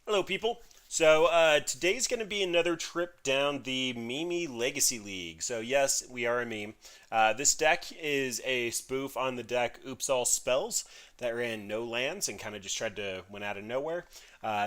Hello, people. So today's going to be another trip down the Mimi Legacy League. So yes, we are a meme. This deck is a spoof on the deck Oops All Spells that ran no lands and kind of just tried to win out of nowhere.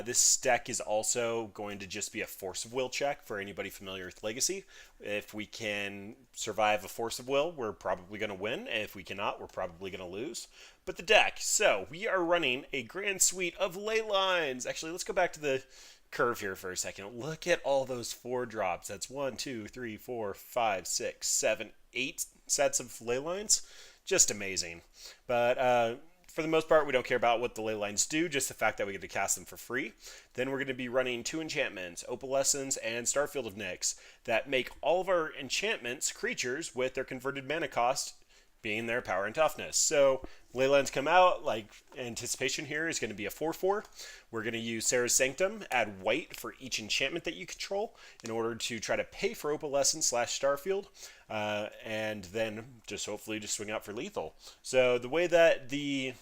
This deck is also going to just be a Force of Will check for anybody familiar with Legacy. If we can survive a Force of Will, we're probably going to win. If we cannot, we're probably going to lose. But the deck, so we are running a grand suite of Leylines. Actually, let's go back to the curve here for a second. Look at all those 4 drops. That's 1, 2, 3, 4, 5, 6, 7, 8 sets of ley lines. Just amazing. But for the most part, we don't care about what the ley lines do, just the fact that we get to cast them for free. Then we're going to be running 2 enchantments, Opalescence and Starfield of Nyx, that make all of our enchantments creatures with their converted mana cost being their power and toughness. So Leylines come out, like anticipation here is going to be a 4/4. We're going to use Sarah's Sanctum, add white for each enchantment that you control in order to try to pay for Opalescence / Starfield, and then just hopefully just swing out for lethal. So the way that the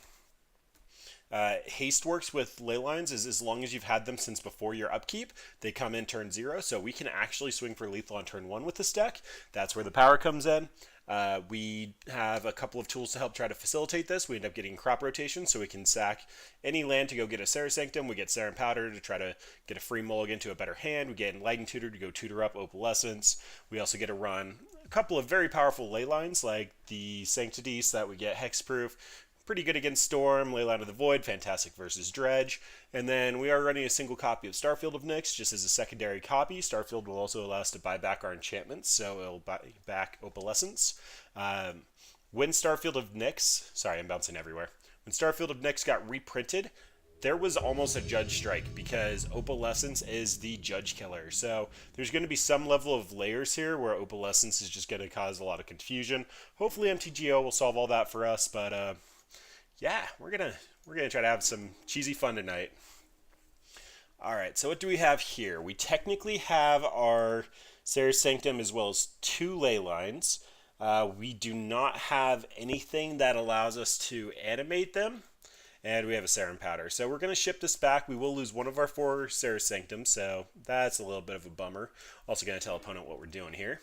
haste works with Leylines is as long as you've had them since before your upkeep, they come in turn 0, so we can actually swing for lethal on turn 1 with this deck. That's where the power comes in. We have a couple of tools to help try to facilitate this. We end up getting crop rotation, so we can sack any land to go get a Sarah Sanctum. We get Sarah and Powder to try to get a free mulligan to a better hand. We get Enlightened Tutor to go tutor up Opalescence. We also get to run a couple of very powerful ley lines, like the Sanctity, so that we get Hexproof. Pretty good against Storm, Leyline of the Void, fantastic versus Dredge. And then we are running a single copy of Starfield of Nyx, just as a secondary copy. Starfield will also allow us to buy back our enchantments, so it'll buy back Opalescence. When Starfield of Nyx, sorry, I'm bouncing everywhere. When Starfield of Nyx got reprinted, there was almost a judge strike because Opalescence is the judge killer. So there's going to be some level of layers here where Opalescence is just going to cause a lot of confusion. Hopefully MTGO will solve all that for us, but yeah, we're gonna try to have some cheesy fun tonight. All right, so what do we have here? We technically have our Sarah's Sanctum as well as 2 ley lines. We do not have anything that allows us to animate them, and we have a Sarah and Powder. So we're going to ship this back. We will lose one of our 4 Sarah's Sanctum, so that's a little bit of a bummer. Also going to tell opponent what we're doing here.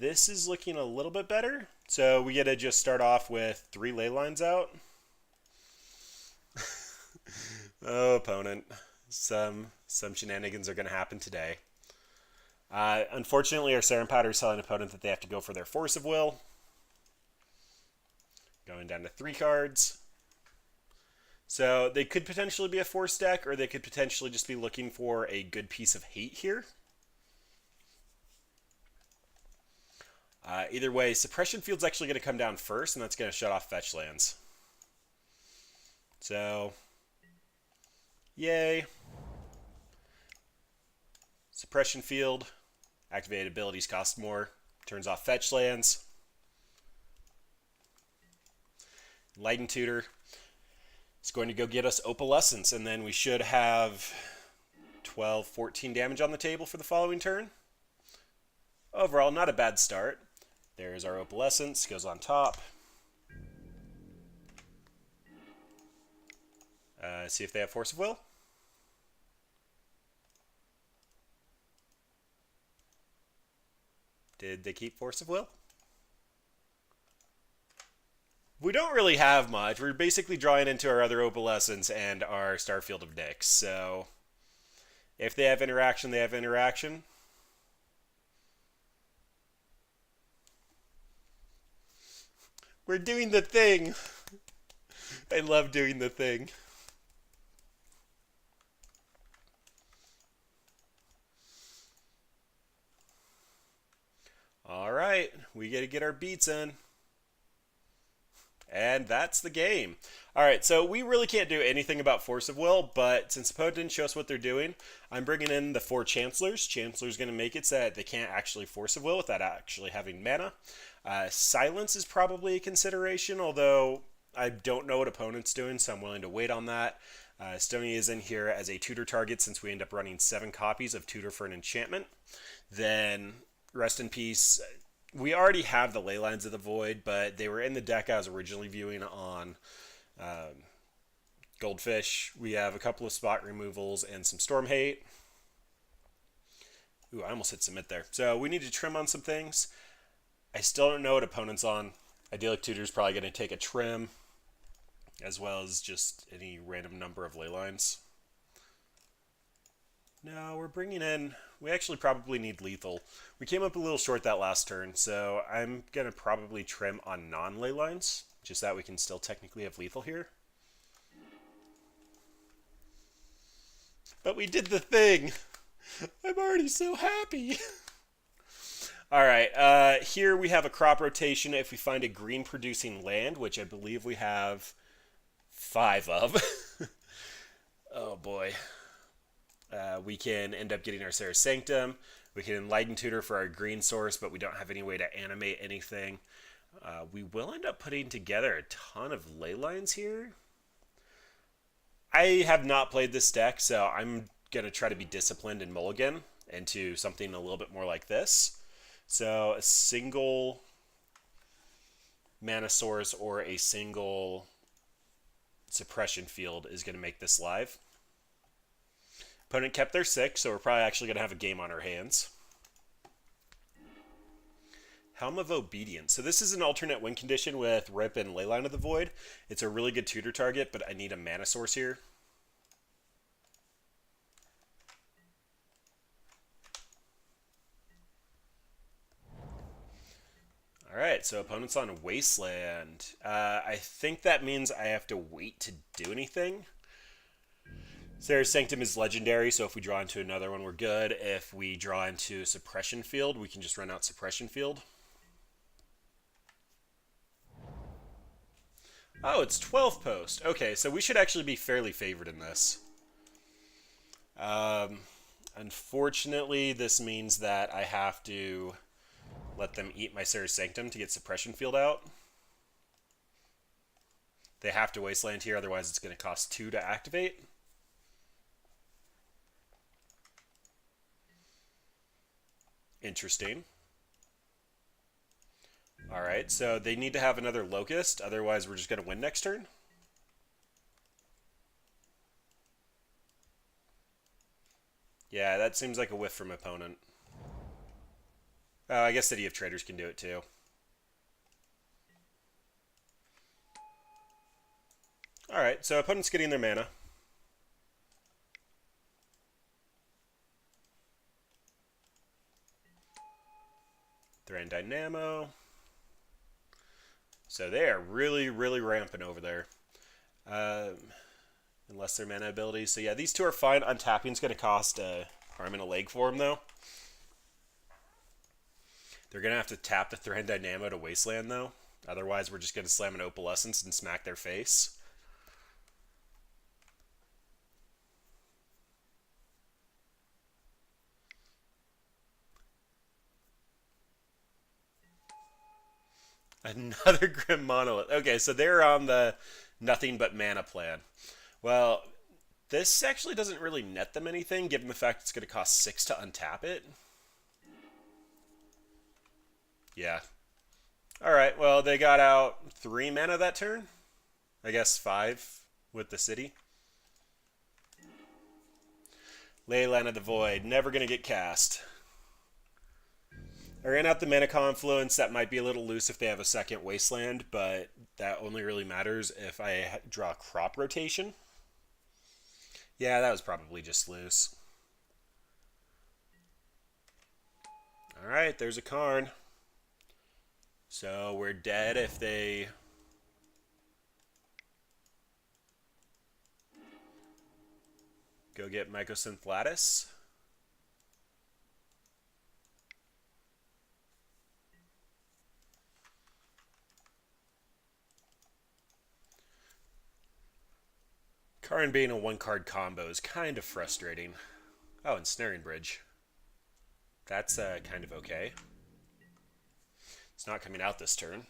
This is looking a little bit better. So we get to just start off with 3 ley lines out. Oh, opponent. Some shenanigans are going to happen today. Unfortunately, our Sarah Powder is telling opponent that they have to go for their Force of Will. Going down to 3 cards. So they could potentially be a Force deck, or they could potentially just be looking for a good piece of hate here. Either way, Suppression Field's actually going to come down first, and that's going to shut off fetch lands. So, yay. Suppression Field, activated abilities cost more, turns off fetch lands. Enlightened Tutor is going to go get us Opalescence, and then we should have 12, 14 damage on the table for the following turn. Overall, not a bad start. There's our Opalescence, goes on top. See if they have Force of Will. Did they keep Force of Will? We don't really have much. We're basically drawing into our other Opalescence and our Starfield of Nyx. So if they have interaction, they have interaction. We're doing the thing. I love doing the thing. All right, we got to get our beats in. And that's the game. All right, so we really can't do anything about Force of Will, but since opponent didn't show us what they're doing, I'm bringing in the 4 Chancellors. Chancellor's going to make it so that they can't actually Force of Will without actually having mana. Silence is probably a consideration, although I don't know what opponent's doing, so I'm willing to wait on that. Stony is in here as a tutor target since we end up running 7 copies of Tutor for an enchantment. Then, rest in peace. We already have the Leylines of the Void, but they were in the deck I was originally viewing on Goldfish. We have a couple of spot removals and some storm hate. Ooh, I almost hit submit there. So we need to trim on some things. I still don't know what opponent's on. Idyllic Tutor's probably going to take a trim, as well as just any random number of ley lines. No, we're bringing in... We actually probably need lethal. We came up a little short that last turn, so I'm going to probably trim on non-ley lines, just that we can still technically have lethal here. But we did the thing! I'm already so happy! Alright, here we have a crop rotation if we find a green producing land, which I believe we have 5 of. Oh boy. We can end up getting our Sarah Sanctum. We can Enlighten Tutor for our green source, but we don't have any way to animate anything. We will end up putting together a ton of ley lines here. I have not played this deck, so I'm going to try to be disciplined and mulligan into something a little bit more like this. So a single mana source or a single suppression field is going to make this live. Opponent kept their 6, so we're probably actually going to have a game on our hands. Helm of Obedience. So this is an alternate win condition with Rip and Leyline of the Void. It's a really good tutor target, but I need a mana source here. Alright, so opponent's on Wasteland. I think that means I have to wait to do anything. Sarah's Sanctum is legendary, so if we draw into another one, we're good. If we draw into a Suppression Field, we can just run out Suppression Field. Oh, it's 12 post. Okay, so we should actually be fairly favored in this. Unfortunately, this means that I have to let them eat my Sarah's Sanctum to get Suppression Field out. They have to Wasteland here, otherwise it's going to cost 2 to activate. Interesting. Alright, so they need to have another Locust, otherwise we're just going to win next turn. Yeah, that seems like a whiff from opponent. Oh, I guess City of Traders can do it too. Alright, so opponent's getting their mana. Threaten Dynamo. So they are really, really rampant over there. Unless they're mana abilities. So yeah, these two are fine. Untapping's going to cost a arm and a leg for them, though. They're going to have to tap the Threaten Dynamo to Wasteland, though. Otherwise, we're just going to slam an Opalescence and smack their face. Another Grim Monolith. Okay, so they're on the nothing but mana plan. Well, this actually doesn't really net them anything, given the fact it's going to cost 6 to untap it. Yeah. Alright, well, they got out 3 mana that turn. I guess 5 with the city. Leyline of the Void, never going to get cast. I ran out the Mana Confluence. That might be a little loose if they have a second Wasteland, but that only really matters if I draw Crop Rotation. Yeah, that was probably just loose. Alright, there's a Karn. So we're dead if they... go get Mycosynth Lattice. Karn being a one-card combo is kind of frustrating. Oh, and Snaring Bridge. That's kind of okay. It's not coming out this turn.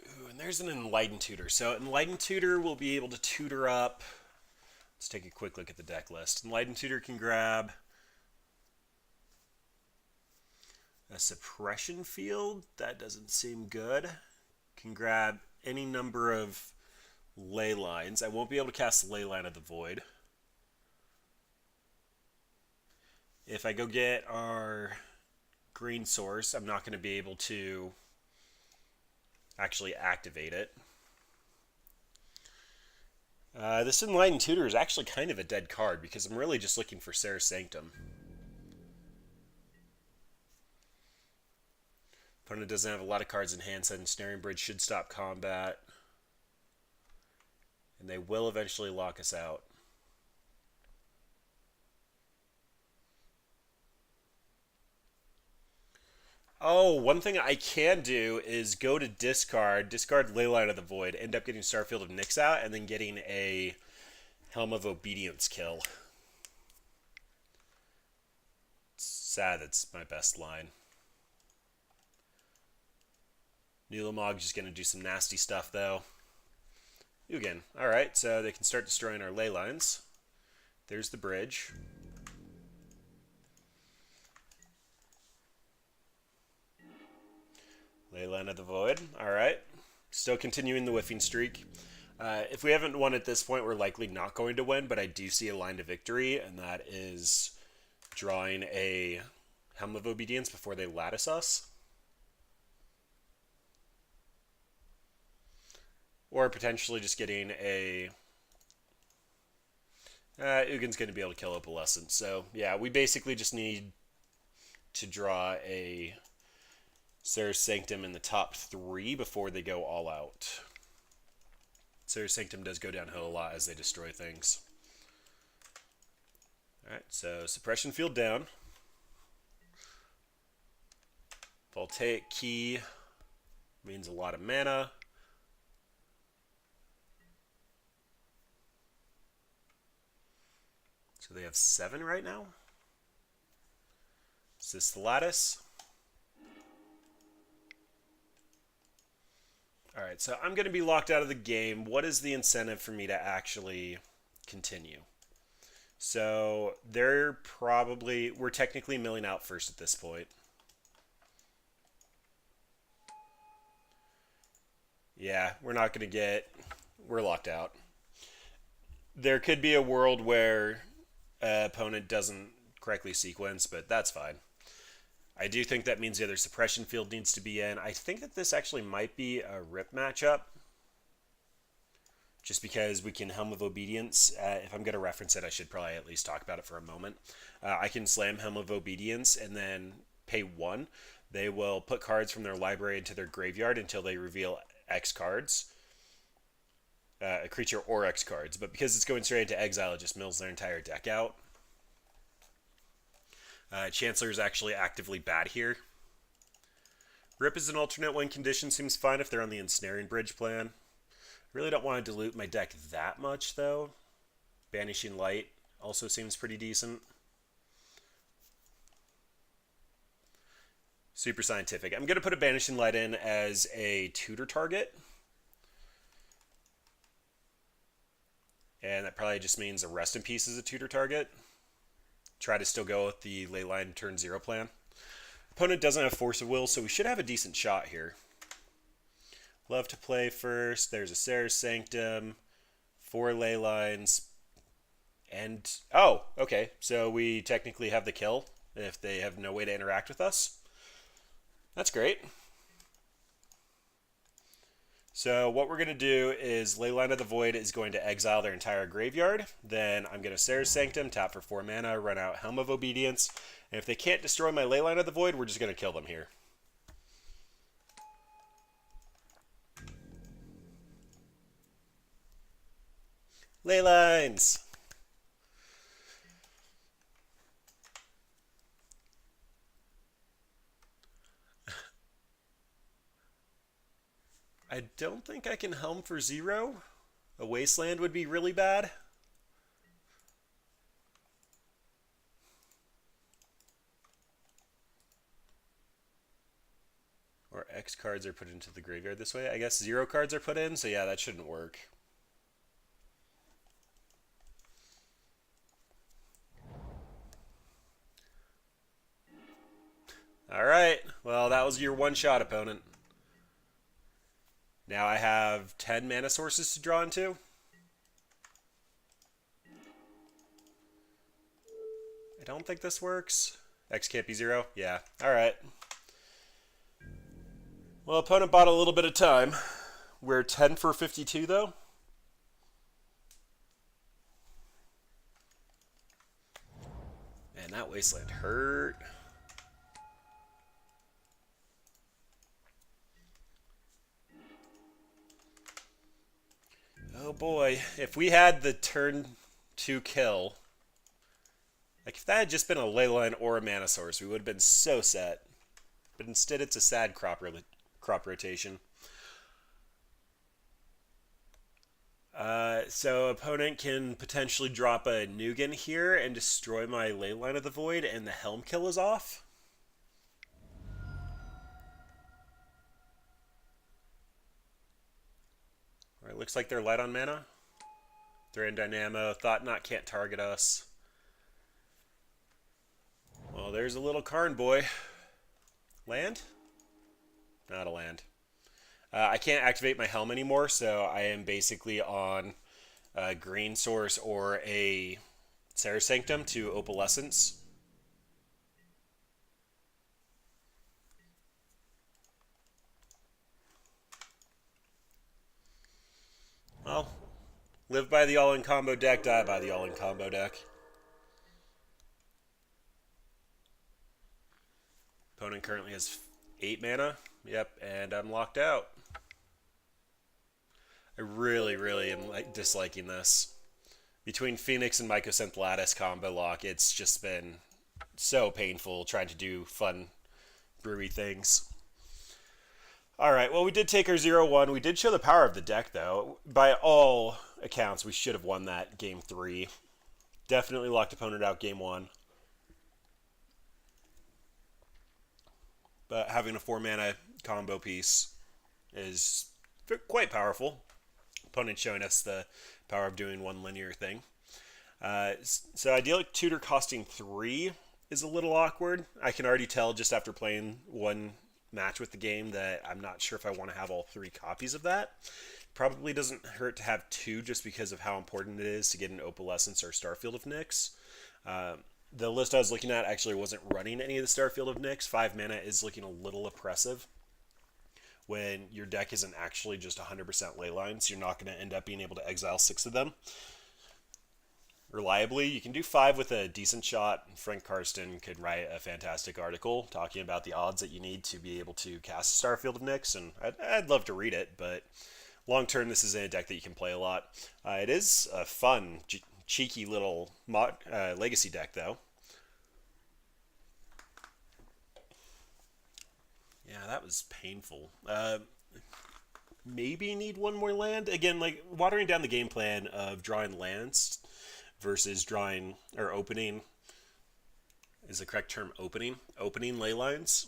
Ooh, and there's an Enlightened Tutor. So Enlightened Tutor will be able to tutor up. Let's take a quick look at the deck list. Enlightened Tutor can grab a Suppression Field. That doesn't seem good. Can grab any number of Leylines. I won't be able to cast Leyline of the Void. If I go get our green source, I'm not going to be able to actually activate it. This Enlightened Tutor is actually kind of a dead card because I'm really just looking for Sarah's Sanctum. Opponent doesn't have a lot of cards in hand, so Ensnaring Bridge should stop combat. And they will eventually lock us out. Oh, one thing I can do is go to discard Leyline of the Void, end up getting Starfield of Nyx out, and then getting a Helm of Obedience kill. It's sad that's my best line. Nulamog just going to do some nasty stuff, though. Ugin. Alright, so they can start destroying our ley lines. There's the bridge. Leyline of the Void. Alright. Still continuing the whiffing streak. If we haven't won at this point, we're likely not going to win, but I do see a line to victory, and that is drawing a Helm of Obedience before they lattice us. Or potentially just getting a... Ugin's going to be able to kill Opalescent. So, yeah, we basically just need to draw a Sarah's Sanctum in the top 3 before they go all out. Sarah's Sanctum does go downhill a lot as they destroy things. Alright, so Suppression Field down. Voltaic Key means a lot of mana. So they have 7 right now. Is this the lattice? Alright, so I'm going to be locked out of the game. What is the incentive for me to actually continue? So we're technically milling out first at this point. Yeah, we're locked out. There could be a world where opponent doesn't correctly sequence, but that's fine. I do think that means the other suppression field needs to be in. I think that this actually might be a rip matchup. Just because we can Helm of Obedience. If I'm going to reference it, I should probably at least talk about it for a moment. I can slam Helm of Obedience and then pay 1. They will put cards from their library into their graveyard until they reveal X cards. A creature or X cards. But because it's going straight into exile, it just mills their entire deck out. Chancellor is actually actively bad here. Rip is an alternate when condition seems fine if they're on the Ensnaring Bridge plan. Really don't want to dilute my deck that much, though. Banishing Light also seems pretty decent. Super Scientific. I'm going to put a Banishing Light in as a tutor target. And that probably just means a Rest in Peace is a tutor target. Try to still go with the Leyline turn 0 plan. Opponent doesn't have Force of Will, so we should have a decent shot here. Love to play first. There's a Sarah's Sanctum, 4 Leylines, and... Oh, okay. So we technically have the kill if they have no way to interact with us. That's great. So what we're going to do is Leyline of the Void is going to exile their entire graveyard. Then I'm going to Sarah's Sanctum, tap for 4 mana, run out Helm of Obedience. And if they can't destroy my Leyline of the Void, we're just going to kill them here. Leylines! I don't think I can Helm for 0. A Wasteland would be really bad. Or X cards are put into the graveyard this way. I guess 0 cards are put in, so yeah, that shouldn't work. Alright, well that was your one shot, opponent. Now I have 10 mana sources to draw into. I don't think this works. X can't be 0? Yeah. Alright. Well, opponent bought a little bit of time. We're 10 for 52, though. Man, that Wasteland hurt. Oh boy, if we had the turn 2 kill, like if that had just been a Leyline or a Mana Source, we would have been so set. But instead it's a sad crop rotation. So opponent can potentially drop a Nugan here and destroy my Leyline of the Void, and the Helm kill is off. Alright, looks like they're light on mana. They're in Dynamo. Thought Not can't target us. Well, there's a little Karn boy. Land? Not a land. I can't activate my Helm anymore, so I am basically on a green source or a Serra Sanctum to Opalescence. Well, live by the all-in combo deck, die by the all-in combo deck. Opponent currently has 8 mana. Yep, and I'm locked out. I really am disliking this. Between Phoenix and Mycosynth Lattice combo lock, it's just been so painful trying to do fun brewy things. Alright, well we did take our 0-1. We did show the power of the deck though. By all accounts, we should have won that game 3. Definitely locked opponent out game 1. But having a 4-mana combo piece is quite powerful. Opponent showing us the power of doing one linear thing. So Idyllic Tutor costing 3 is a little awkward. I can already tell just after playing one match with the game that I'm not sure if I want to have all 3 copies of that. Probably doesn't hurt to have 2 just because of how important it is to get an Opalescence or Starfield of Nyx. The list I was looking at actually wasn't running any of the Starfield of Nyx. 5 mana is looking a little oppressive. When your deck isn't actually just 100% Leylines, you're not going to end up being able to exile 6 of them reliably. You can do 5 with a decent shot. Frank Karsten could write a fantastic article talking about the odds that you need to be able to cast Starfield of Nyx, and I'd love to read it, but long term this is a deck that you can play a lot. It is a fun, cheeky little legacy deck, though. Yeah, that was painful. Maybe need one more land. Again, like watering down the game plan of drawing lands versus drawing or opening is the correct term. Opening Leylines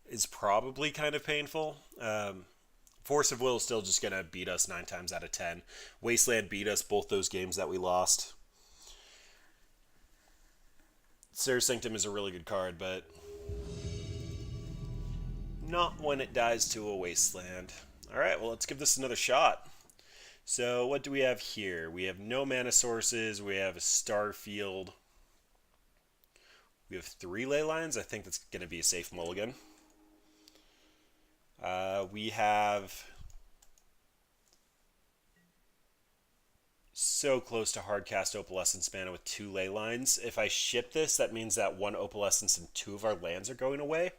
is probably kind of painful. Force of Will is still just gonna beat us 9 times out of 10. Wasteland beat us both those games that we lost. Serra Sanctum is a really good card, but not when it dies to a Wasteland. Alright, well let's give this another shot. So what do we have here? We have no mana sources, we have a Starfield. We have 3 Leylines. I think that's going to be a safe mulligan. We have so close to hardcast Opalescence mana with 2 Leylines. If I ship this, that means that 1 Opalescence and 2 of our lands are going away.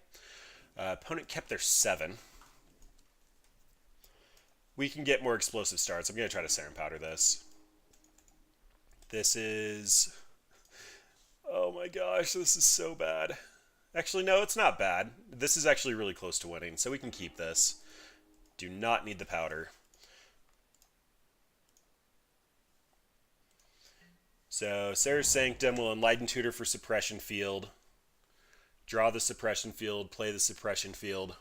Opponent kept their 7. We can get more explosive starts. I'm going to try to Serum Powder this. This is... oh my gosh, this is so bad. Actually, no, it's not bad. This is actually really close to winning, so we can keep this. Do not need the powder. So, Serra Sanctum will Enlighten Tutor for Suppression Field. Draw the Suppression Field, play the Suppression Field.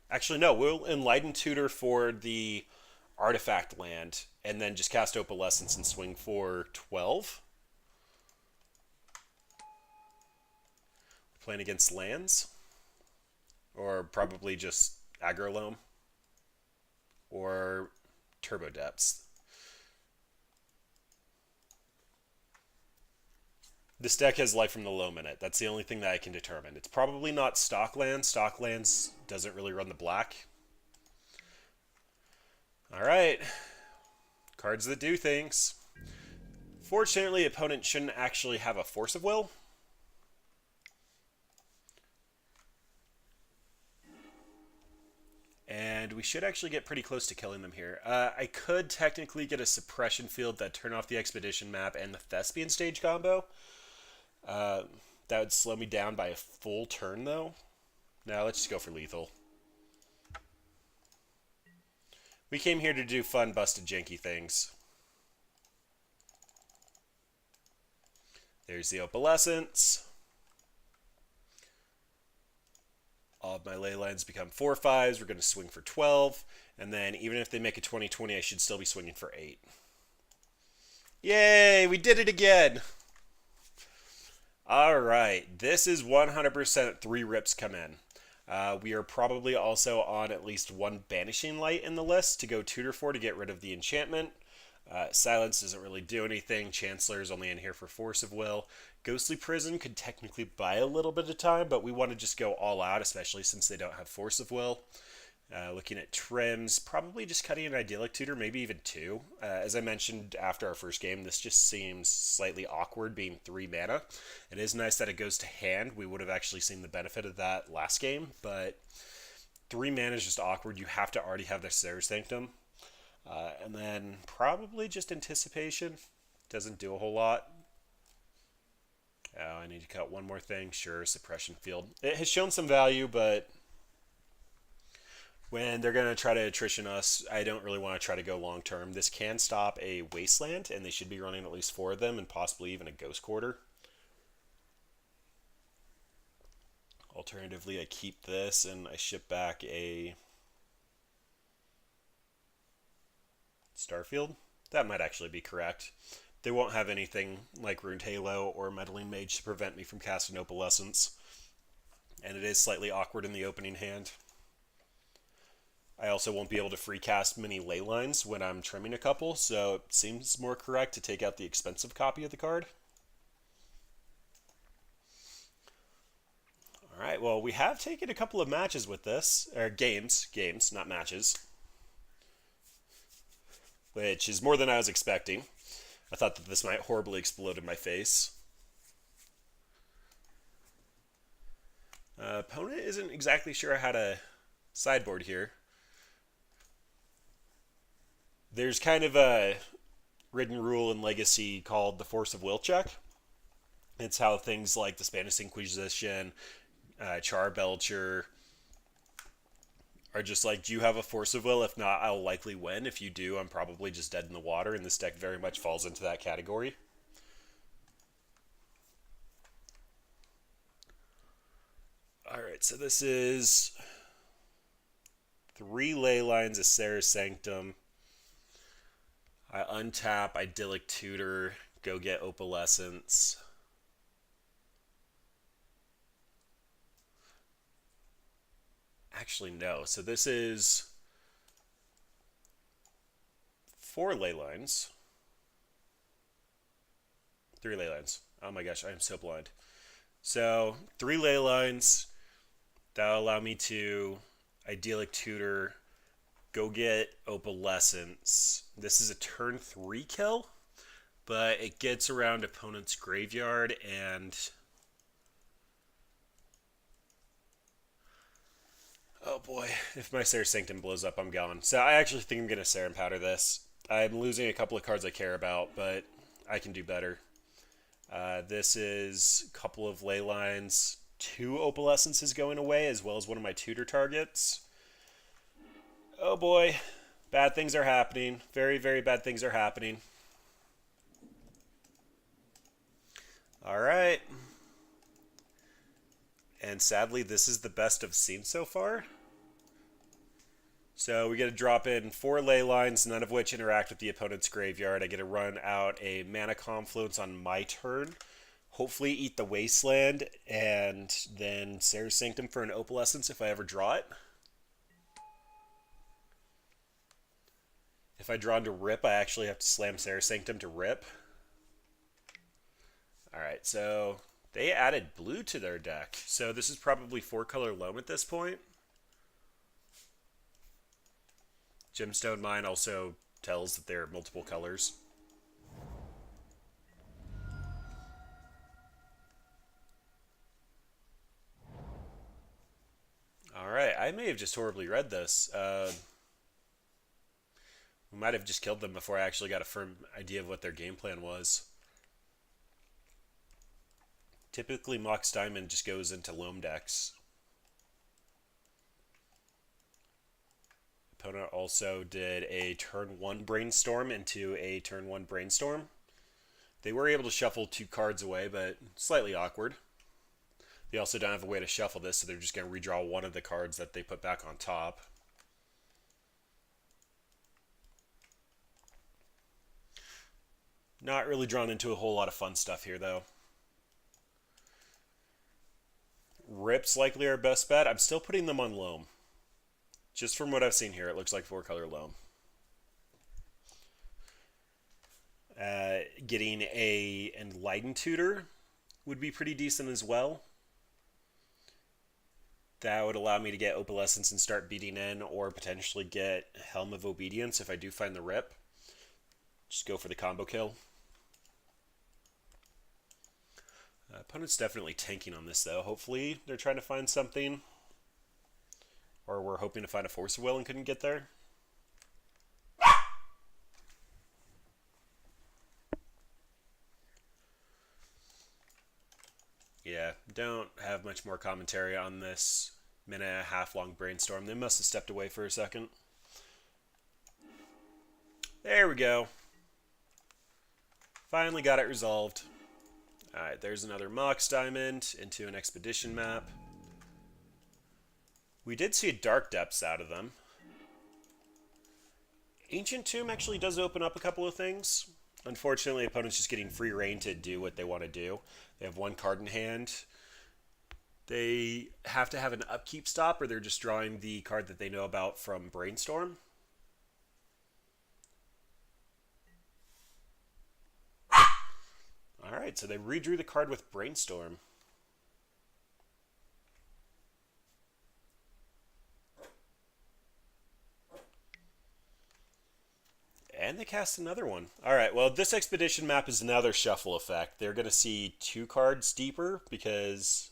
Actually, no, we'll Enlighten Tutor for the Artifact land, and then just cast Opalescence and swing for 12. Playing against lands? Or probably just aggro loam. or Turbo Depths. This deck has Life from the Loam in it. That's the only thing that I can determine. It's probably not Stocklands. Stocklands doesn't really run the black. Alright. Cards that do things. Fortunately, opponent shouldn't actually have a Force of Will. And we should actually get pretty close to killing them here. I could technically get a Suppression Field that turn off the Expedition map and the Thespian stage combo. That would slow me down by a full turn, though. Now let's just go for lethal. We came here to do fun, busted, janky things. There's the Opalescence. All of my ley lines become 4/5s. We're going to swing for 12. And then even if they make a 20/20, I should still be swinging for 8. Yay! We did it again! Alright. This is 100% 3 rips come in. We are probably also on at least one Banishing Light in the list to go tutor for to get rid of the enchantment. Silence doesn't really do anything. Chancellor is only in here for Force of Will. Ghostly Prison could technically buy a little bit of time, but we want to just go all out, especially since they don't have Force of Will. Looking at trims, probably just cutting an Idyllic Tutor, maybe even 2. As I mentioned after our first game, this just seems slightly awkward being 3 mana. It is nice that it goes to hand. We would have actually seen the benefit of that last game, but 3 mana is just awkward. You have to already have the Serra Sanctum. And then probably just Anticipation. Doesn't do a whole lot. Oh, I need to cut one more thing. Sure, Suppression Field. It has shown some value, but when they're going to try to attrition us, I don't really want to try to go long term. This can stop a Wasteland, and they should be running at least 4 of them, and possibly even a Ghost Quarter. Alternatively, I keep this, and I ship back a Starfield. That might actually be correct. They won't have anything like Runed Halo or Meddling Mage to prevent me from casting Opalescence. And it is slightly awkward in the opening hand. I also won't be able to free cast many ley lines when I'm trimming a couple, so it seems more correct to take out the expensive copy of the card. Alright, well, we have taken a couple of matches with this. Or games, not matches. Which is more than I was expecting. I thought that this might horribly explode in my face. Opponent isn't exactly sure how to sideboard here. There's kind of a written rule in Legacy called the Force of Will check. It's how things like the Spanish Inquisition, Charbelcher, are just like, do you have a Force of Will? If not, I'll likely win. If you do, I'm probably just dead in the water, and this deck very much falls into that category. Alright, so this is 3 ley lines, a Serra Sanctum. I untap, Idyllic Tutor, go get Opalescence. Actually, no. So this is 4 ley lines. 3 ley lines. Oh my gosh, I am so blind. So 3 ley lines. That'll allow me to Idyllic Tutor, go get Opalescence. This is a turn 3 kill, but it gets around opponent's graveyard and oh boy, if my Serra Sanctum blows up, I'm gone. So I actually think I'm going to Serum Powder this. I'm losing a couple of cards I care about, but I can do better. This is a couple of ley lines, 2 Opalescences going away, as well as one of my tutor targets. Oh boy, bad things are happening. Very, very bad things are happening. Alright. And sadly, this is the best I've seen so far. So we get to drop in 4 ley lines, none of which interact with the opponent's graveyard. I get to run out a Mana Confluence on my turn. Hopefully eat the Wasteland, and then Serra Sanctum for an Opalescence if I ever draw it. If I draw into Rip, I actually have to slam Sarah Sanctum to Rip. Alright, so they added blue to their deck. So this is probably 4-color loam at this point. Gemstone Mine also tells that there are multiple colors. Alright, I may have just horribly read this. We might have just killed them before I actually got a firm idea of what their game plan was. Typically, Mox Diamond just goes into loam decks. Opponent also did a turn 1 Brainstorm into a turn 1 Brainstorm. They were able to shuffle 2 cards away, but slightly awkward. They also don't have a way to shuffle this, so they're just going to redraw one of the cards that they put back on top. Not really drawn into a whole lot of fun stuff here, though. Rip's likely our best bet. I'm still putting them on loam. Just from what I've seen here, it looks like 4-color loam. Getting a Enlightened Tutor would be pretty decent as well. That would allow me to get Opalescence and start beating in, or potentially get Helm of Obedience if I do find the Rip. Just go for the combo kill. Opponent's definitely tanking on this, though. Hopefully they're trying to find something. Or we're hoping to find a Force of Will and couldn't get there. Yeah, don't have much more commentary on this minute and a half long brainstorm. They must have stepped away for a second. There we go. Finally got it resolved. Alright, there's another Mox Diamond into an Expedition map. We did see Dark Depths out of them. Ancient Tomb actually does open up a couple of things. Unfortunately, opponent's just getting free reign to do what they want to do. They have 1 card in hand. They have to have an upkeep stop, or they're just drawing the card that they know about from Brainstorm. Alright, so they redrew the card with Brainstorm. And they cast another one. Alright, well, this Expedition map is another shuffle effect. They're going to see 2 cards deeper because...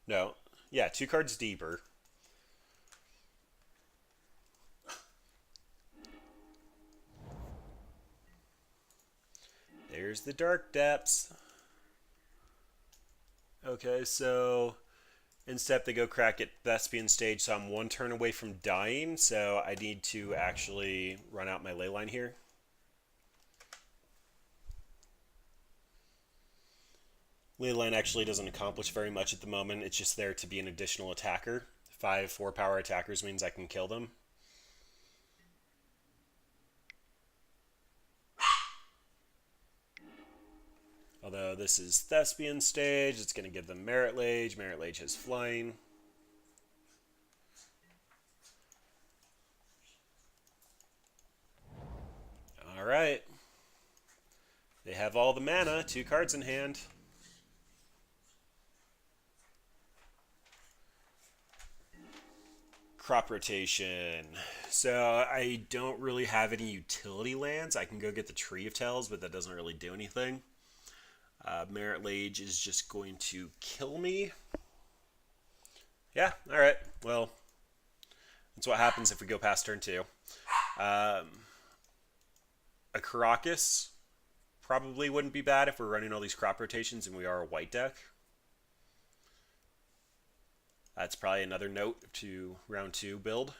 No. Yeah, 2 cards deeper. There's the Dark Depths. Okay, so instead they go crack at Thespian stage, so I'm 1 turn away from dying, so I need to actually run out my Leyline here. Leyline actually doesn't accomplish very much at the moment. It's just there to be an additional attacker. 5 4-power attackers means I can kill them. Although this is Thespian stage, it's going to give them Merit Lage. Merit Lage has flying. Alright. They have all the mana, 2 cards in hand. Crop rotation. So I don't really have any utility lands. I can go get the Tree of Tells, but that doesn't really do anything. Merit Lage is just going to kill me. Yeah, alright. Well, that's what happens if we go past turn 2. A Caracas probably wouldn't be bad if we're running all these crop rotations and we are a white deck. That's probably another note to round 2 build.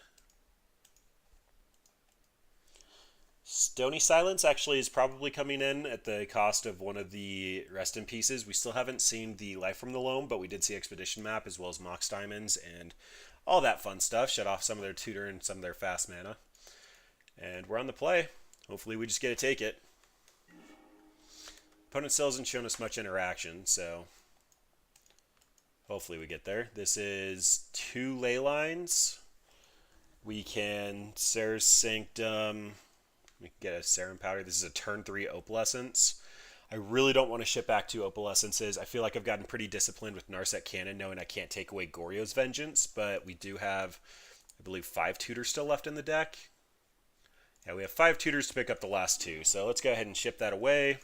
Stony Silence actually is probably coming in at the cost of one of the Rest in Pieces. We still haven't seen the Life from the Loam, but we did see Expedition map as well as Mox Diamonds and all that fun stuff. Shut off some of their tutor and some of their fast mana. And we're on the play. Hopefully we just get to take it. Opponent still hasn't shown us much interaction, so hopefully we get there. This is 2 Leylines. We can Sarah's Sanctum We can get a serum powder. This is a turn 3 opalescence. I really don't want to ship back 2 opalescences. I feel like I've gotten pretty disciplined with Narset Cannon, knowing I can't take away Goryo's Vengeance, but we do have, I believe, 5 tutors still left in the deck. Yeah, we have 5 tutors to pick up the last 2, so let's go ahead and ship that away.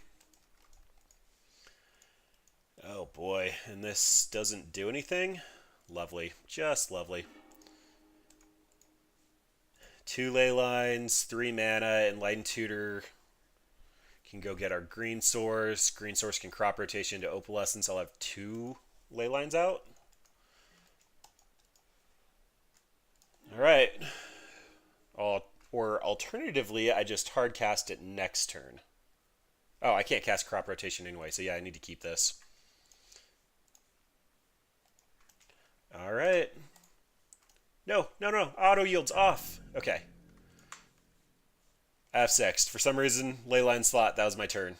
Oh boy, and this doesn't do anything? Lovely, just lovely. 2 Leylines, 3 mana, Enlightened Tutor can go get our Green Source. Green Source can crop rotation to Opalescence. I'll have 2 Leylines out. Alright. Or alternatively, I just hard cast it next turn. Oh, I can't cast crop rotation anyway, so yeah, I need to keep this. Alright. No, no, no. Auto yields off. Okay. F6. For some reason, Leyline slot, that was my turn.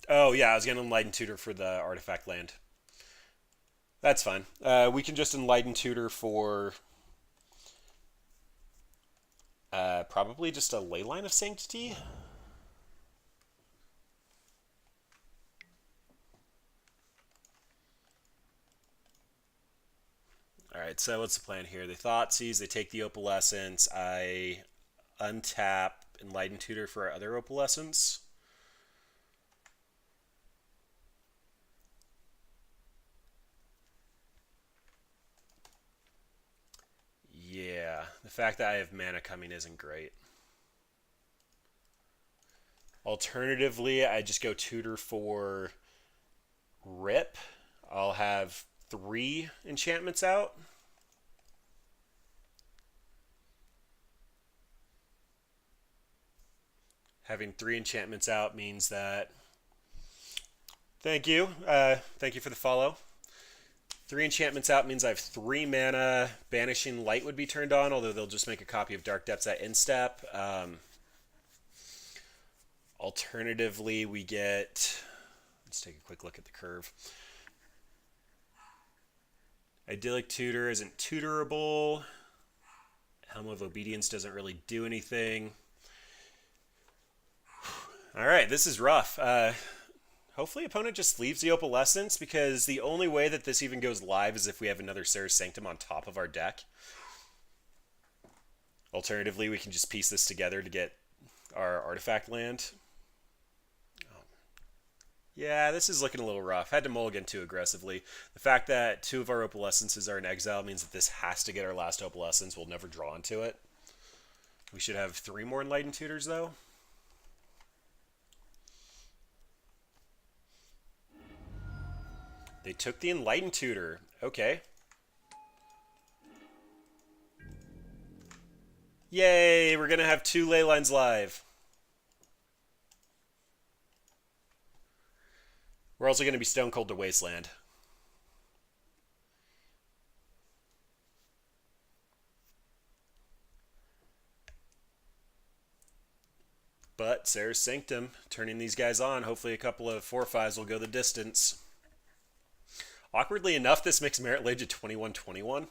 Oh, yeah, I was going to Enlighten Tutor for the artifact land. That's fine. We can just Enlighten Tutor for probably just a Leyline of Sanctity. Alright, so what's the plan here? They Thoughtseize, they take the Opalescence, I untap Enlighten Tutor for our other Opalescence. Yeah, the fact that I have mana coming isn't great. Alternatively, I just go Tutor for Rip. I'll have 3 enchantments out. Having 3 enchantments out means that... Thank you. Thank you for the follow. 3 enchantments out means I have 3 mana. Banishing Light would be turned on, although they'll just make a copy of Dark Depths at instep. Alternatively, we get... Let's take a quick look at the curve. Idyllic Tutor isn't tutorable. Helm of Obedience doesn't really do anything. Alright, this is rough. Hopefully opponent just leaves the Opalescence, because the only way that this even goes live is if we have another Serra's Sanctum on top of our deck. Alternatively, we can just piece this together to get our artifact land. Yeah, this is looking a little rough. Had to mulligan too aggressively. The fact that 2 of our Opalescences are in exile means that this has to get our last Opalescence. We'll never draw into it. We should have 3 more Enlightened Tutors, though. They took the Enlightened Tutor. Okay. Yay! We're going to have 2 Leylines live. We're also going to be Stone Cold to Wasteland. But Serra's Sanctum, turning these guys on. Hopefully a couple of 4/5s will go the distance. Awkwardly enough, this makes Merit Lage a 21-21.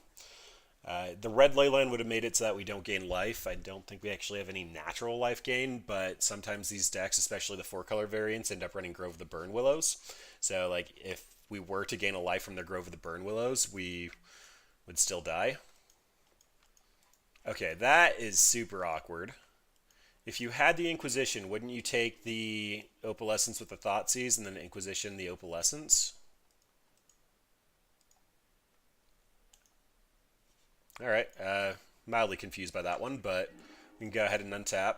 The red Leyline would have made it so that we don't gain life. I don't think we actually have any natural life gain, but sometimes these decks, especially the 4-color variants, end up running Grove of the Burn Willows. So, like, if we were to gain a life from the Grove of the Burn Willows, we would still die. Okay, that is super awkward. If you had the Inquisition, wouldn't you take the Opalescence with the Thoughtseize and then Inquisition the Opalescence? Alright, mildly confused by that one, but we can go ahead and untap.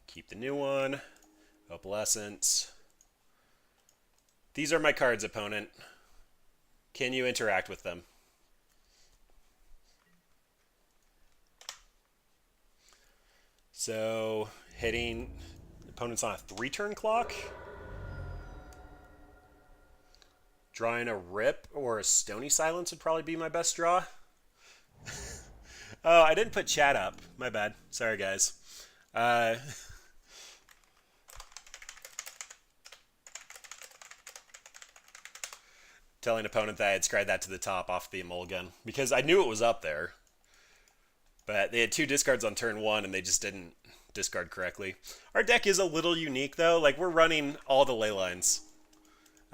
Keep the new one. Opalescence. These are my cards, opponent. Can you interact with them? So, hitting opponents on a 3-turn clock. Drawing a Rip or a Stony Silence would probably be my best draw. Oh, I didn't put chat up. My bad. Sorry, guys. Telling opponent that I had scryed that to the top off the mulligan, because I knew it was up there. But they had 2 discards on turn 1, and they just didn't discard correctly. Our deck is a little unique, though. Like, we're running all the Leylines.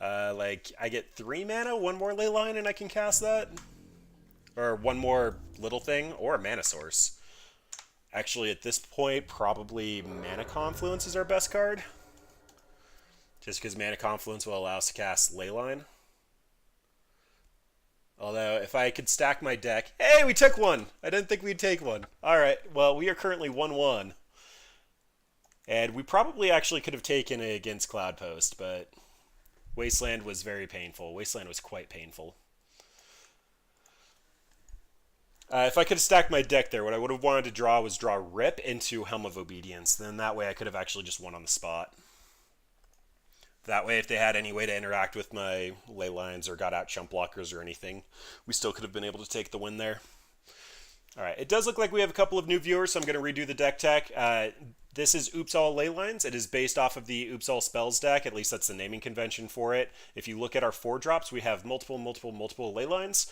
Like, I get 3 mana, 1 more Leyline, and I can cast that. Or 1 more little thing, or a mana source. Actually, at this point, probably Mana Confluence is our best card. Just because Mana Confluence will allow us to cast Leyline. Although, if I could stack my deck... Hey, we took one! I didn't think we'd take one. Alright, well, we are currently 1-1. And we probably actually could have taken it against Cloudpost, but Wasteland was very painful. Wasteland was quite painful. If I could have stacked my deck there, what I would have wanted to draw was draw Rip into Helm of Obedience. Then that way I could have actually just won on the spot. That way, if they had any way to interact with my Leylines or got out chump blockers or anything, we still could have been able to take the win there. Alright, it does look like we have a couple of new viewers, so I'm going to redo the deck tech. This is Oops All Leylines. It is based off of the Oops All Spells deck, at least that's the naming convention for it. If you look at our 4-drops, we have multiple Leylines.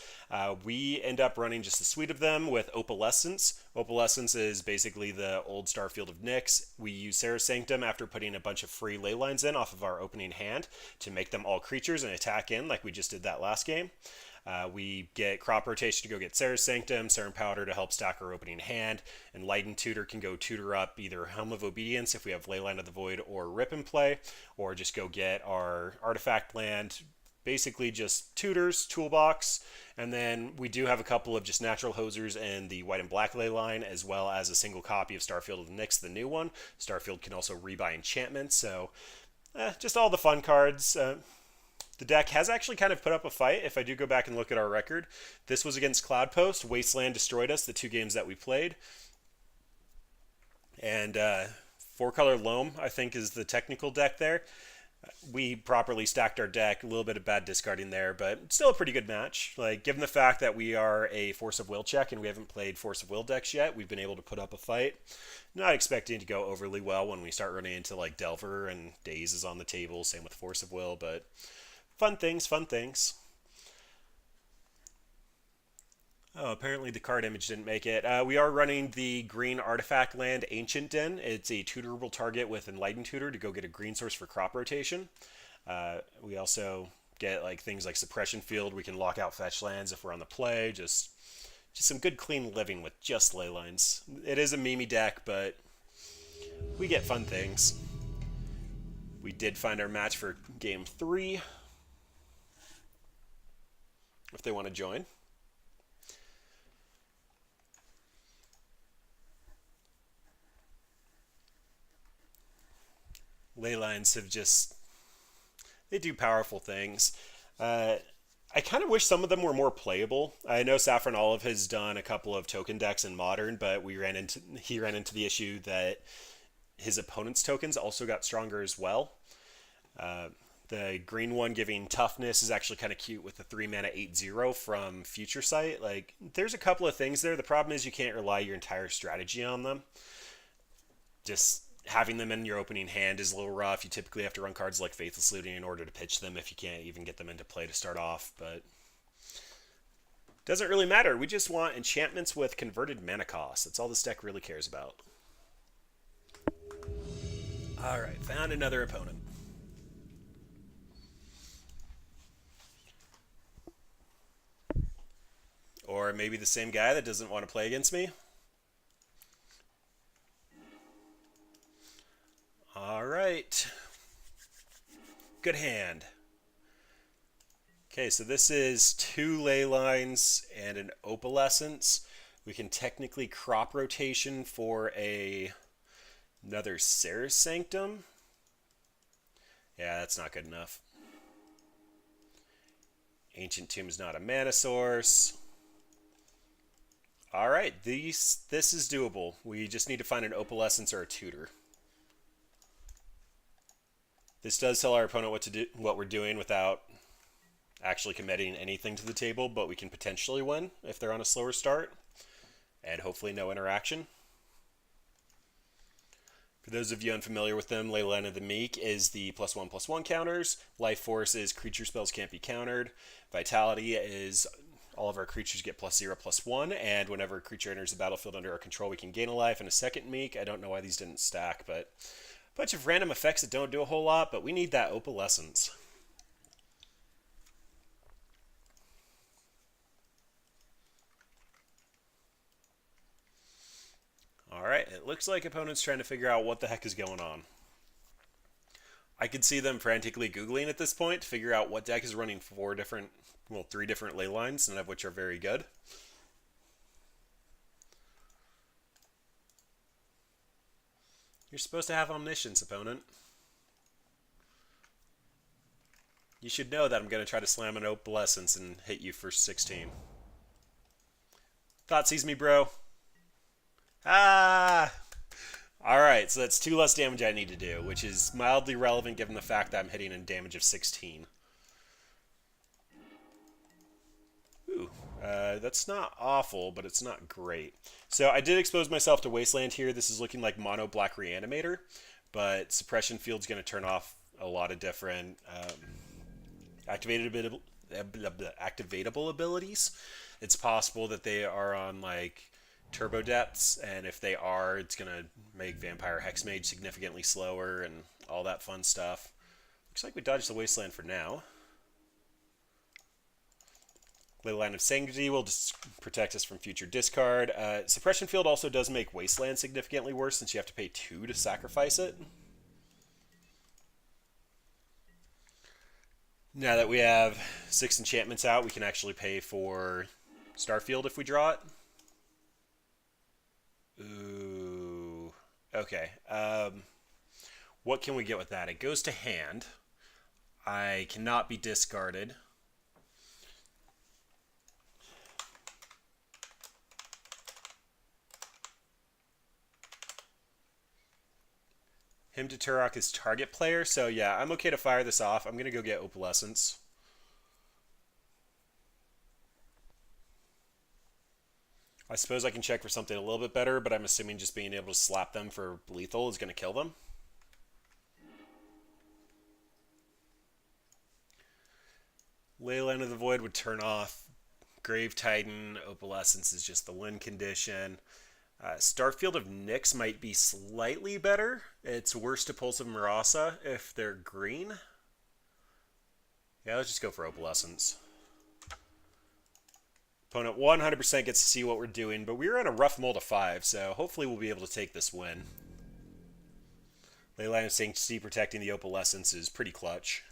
We end up running just a suite of them with Opalescence. Opalescence is basically the old Starfield of Nyx. We use Serra's Sanctum after putting a bunch of free Leylines in off of our opening hand to make them all creatures and attack in like we just did that last game. We get Crop Rotation to go get Serra's Sanctum, Serum Powder to help stack our opening hand, and Lighten Tutor can go tutor up either Helm of Obedience if we have Leyline of the Void or Rip in play, or just go get our Artifact land, basically just tutors, toolbox, and then we do have a couple of just natural hosers in the white and black Leyline, as well as a single copy of Starfield of Nyx, the new one. Starfield can also rebuy enchantments, so just all the fun cards. The deck has actually kind of put up a fight. If I do go back and look at our record, this was against Cloudpost. Wasteland destroyed us the 2 games that we played. And 4-color Loam, I think, is the technical deck there. We properly stacked our deck. A little bit of bad discarding there, but still a pretty good match. Like, given the fact that we are a Force of Will check and we haven't played Force of Will decks yet, we've been able to put up a fight. Not expecting to go overly well when we start running into, like, Delver and Daze is on the table. Same with Force of Will, but... Fun things, fun things. Oh, apparently the card image didn't make it. We are running the green artifact land Ancient Den. It's a tutorable target with Enlightened Tutor to go get a green source for crop rotation. We also get like things like Suppression Field. We can lock out fetch lands if we're on the play. Just some good clean living with just Leylines. It is a memey deck, but we get fun things. We did find our match for game 3. If they want to join. Leylines have just... they do powerful things. I kind of wish some of them were more playable. I know Saffron Olive has done a couple of token decks in Modern, but he ran into the issue that his opponent's tokens also got stronger as well. The green one giving toughness is actually kind of cute with the 3-mana 8/0 from Future Sight. Like, there's a couple of things there. The problem is you can't rely your entire strategy on them. Just having them in your opening hand is a little rough. You typically have to run cards like Faithless Looting in order to pitch them if you can't even get them into play to start off, but doesn't really matter. We just want enchantments with converted mana cost. That's all this deck really cares about. Alright, found another opponent. Or maybe the same guy that doesn't want to play against me. Alright. Good hand. Okay, so this is 2 Leylines and an Opalescence. We can technically crop rotation for another Serra's Sanctum. Yeah, that's not good enough. Ancient Tomb is not a mana source. Alright, this is doable. We just need to find an Opalescence or a Tutor. This does tell our opponent what we're doing without actually committing anything to the table, but we can potentially win if they're on a slower start, and hopefully no interaction. For those of you unfamiliar with them, Leyline of the Meek is the +1/+1 counters. Life Force is creature spells can't be countered. Vitality is All of our creatures get +0/+1, and whenever a creature enters the battlefield under our control, we can gain a life and a second meek. I don't know why these didn't stack, but a bunch of random effects that don't do a whole lot, but we need that opalescence. Alright, it looks like opponents trying to figure out what the heck is going on. I could see them frantically Googling at this point to figure out what deck is running 3 different ley lines, none of which are very good. You're supposed to have omniscience, opponent. You should know that I'm going to try to slam an opalescence and hit you for 16. Thought sees me, bro. Ah! Alright, so that's 2 less damage I need to do, which is mildly relevant given the fact that I'm hitting a damage of 16. Ooh, that's not awful, but it's not great. So I did expose myself to Wasteland here. This is looking like mono black reanimator, but Suppression Field's going to turn off a lot of different activatable abilities. It's possible that they are on like turbo depths, and if they are, it's going to make Vampire Hexmage significantly slower and all that fun stuff. Looks like we dodged the Wasteland for now. Leyline of Sanctity will just protect us from future discard. Suppression Field also does make Wasteland significantly worse since you have to pay 2 to sacrifice it. Now that we have 6 enchantments out, we can actually pay for Starfield if we draw it. Ooh. Okay. What can we get with that? It goes to hand. I cannot be discarded. Him to Turok is target player, so yeah, I'm okay to fire this off. I'm going to go get Opalescence. I suppose I can check for something a little bit better, but I'm assuming just being able to slap them for lethal is going to kill them. Leyline of the Void would turn off. Grave Titan, Opalescence is just the win condition. Starfield of Nyx might be slightly better. It's worse to Pulse of Murasa if they're green. Yeah, let's just go for Opalescence. Opponent 100% gets to see what we're doing, but we're in a rough mold of 5, so hopefully we'll be able to take this win. Leyline of Sanctity protecting the Opalescence is pretty clutch.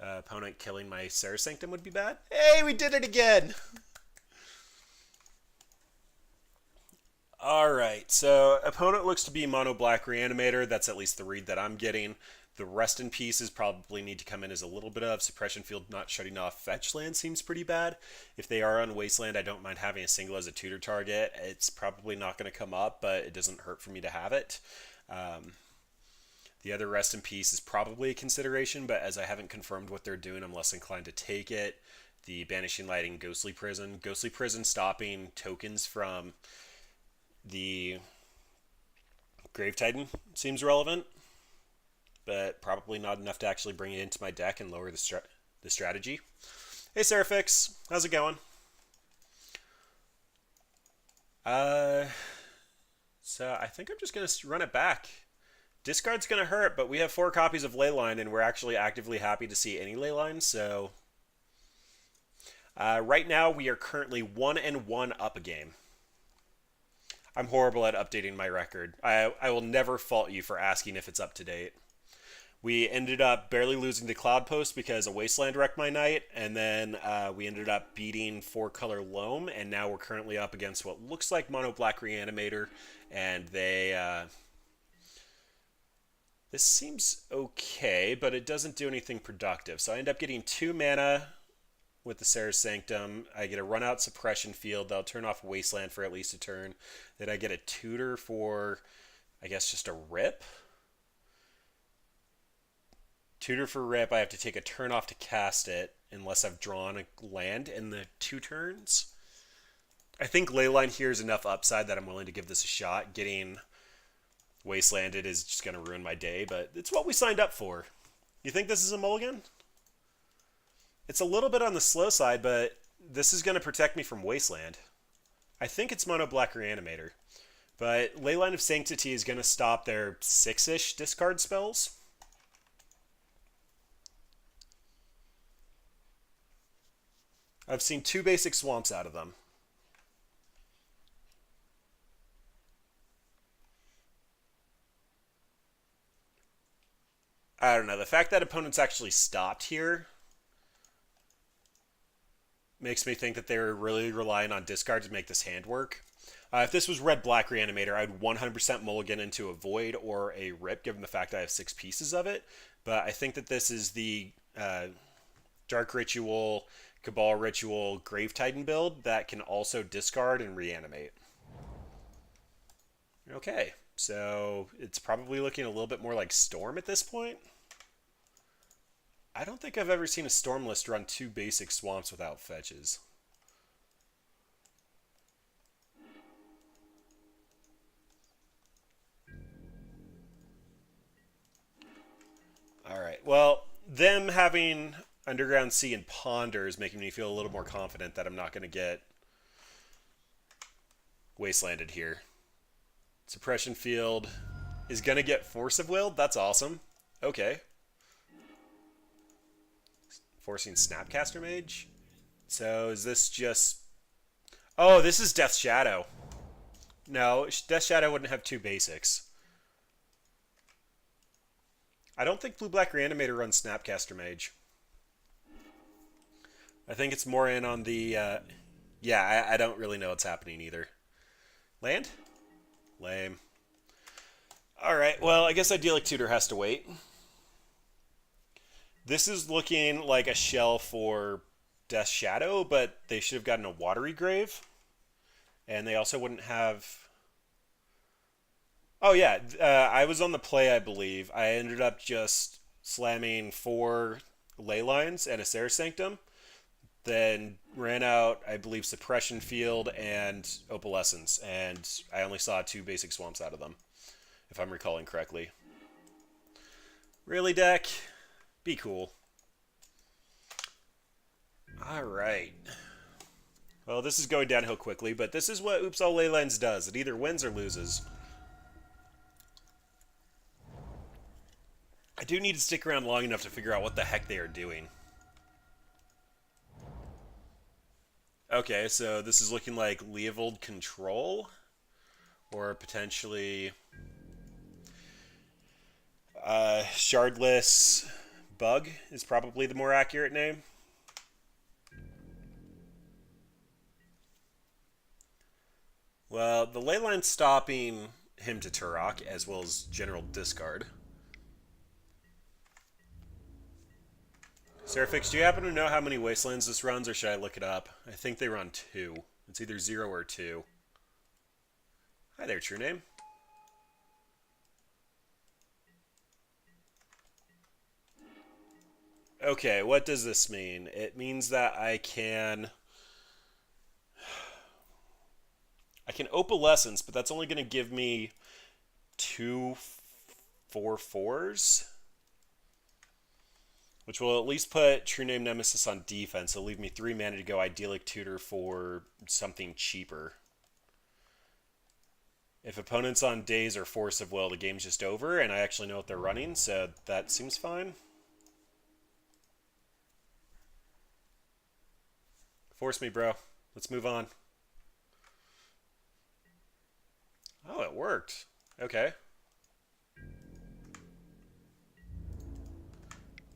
Opponent killing my Serra Sanctum would be bad. Hey, we did it again! Alright, so opponent looks to be mono black reanimator. That's at least the read that I'm getting. The rest in pieces probably need to come in as a little bit of. Suppression Field not shutting off fetch land seems pretty bad. If they are on Wasteland, I don't mind having a single as a tutor target. It's probably not going to come up, but it doesn't hurt for me to have it. The other rest in peace is probably a consideration, but as I haven't confirmed what they're doing, I'm less inclined to take it. The Banishing Light and Ghostly Prison. Ghostly Prison stopping tokens from the Grave Titan seems relevant, but probably not enough to actually bring it into my deck and lower the strategy. Hey Seraphix, how's it going? So I think I'm just going to run it back. Discard's going to hurt, but we have 4 copies of Leyline, and we're actually actively happy to see any Leyline, so... right now, we are currently 1-1 up a game. I'm horrible at updating my record. I will never fault you for asking if it's up to date. We ended up barely losing to Cloud Post because a Wasteland wrecked my night, and then we ended up beating 4-color Loam, and now we're currently up against what looks like Mono Black Reanimator, and they... This seems okay, but it doesn't do anything productive. So I end up getting 2 mana with the Serra Sanctum. I get a run-out Suppression Field. That'll turn off Wasteland for at least a turn. Then I get a tutor for, I guess, just a rip. Tutor for rip. I have to take a turn off to cast it unless I've drawn a land in the 2 turns. I think Leyline here is enough upside that I'm willing to give this a shot. Getting Wastelanded is just going to ruin my day, but it's what we signed up for. You think this is a mulligan? It's a little bit on the slow side, but this is going to protect me from Wasteland. I think it's Mono Black Reanimator. But Leyline of Sanctity is going to stop their 6-ish discard spells. I've seen 2 basic swamps out of them. I don't know. The fact that opponents actually stopped here makes me think that they're really relying on discard to make this hand work. If this was Red-Black Reanimator, I'd 100% mulligan into a Void or a Rip, given the fact I have 6 pieces of it. But I think that this is the Dark Ritual, Cabal Ritual, Grave Titan build that can also discard and reanimate. Okay, so it's probably looking a little bit more like Storm at this point. I don't think I've ever seen a Storm list run 2 basic swamps without fetches. Alright, well, them having Underground Sea and Ponder is making me feel a little more confident that I'm not going to get Wastelanded here. Suppression Field is going to get Force of Will. That's awesome. Okay. Forcing Snapcaster Mage. So is this just... Oh, this is Death Shadow. No, Death Shadow wouldn't have 2 basics. I don't think Blue-Black Reanimator runs Snapcaster Mage. I think it's more in on the... yeah, I don't really know what's happening either. Land? Lame. Alright, well, I guess Idyllic Tutor has to wait. This is looking like a shell for Death Shadow, but they should have gotten a Watery Grave. And they also wouldn't have... Oh yeah, I was on the play, I believe. I ended up just slamming 4 Leylines and a Serra Sanctum. Then ran out, I believe, Suppression Field and Opalescence. And I only saw 2 basic swamps out of them, if I'm recalling correctly. Really, deck? Be cool. Alright. Well, this is going downhill quickly, but this is what Oops All Leylines does. It either wins or loses. I do need to stick around long enough to figure out what the heck they are doing. Okay, so this is looking like Leovold Control. Or potentially... Shardless Bug is probably the more accurate name. Well, the Leyline's stopping him to Turok, as well as General Discard. Serafix, do you happen to know how many Wastelands this runs, or should I look it up? I think they run 2. It's either 0 or 2. Hi there, True Name. Okay, what does this mean? It means that I can Opalescence, but that's only going to give me 2 4/4s. Which will at least put True Name Nemesis on defense. It'll leave me 3 mana to go Idyllic Tutor for something cheaper. If opponents on Daze or Force of Will, the game's just over, and I actually know what they're running, so that seems fine. Force me, bro. Let's move on. Oh, it worked. Okay.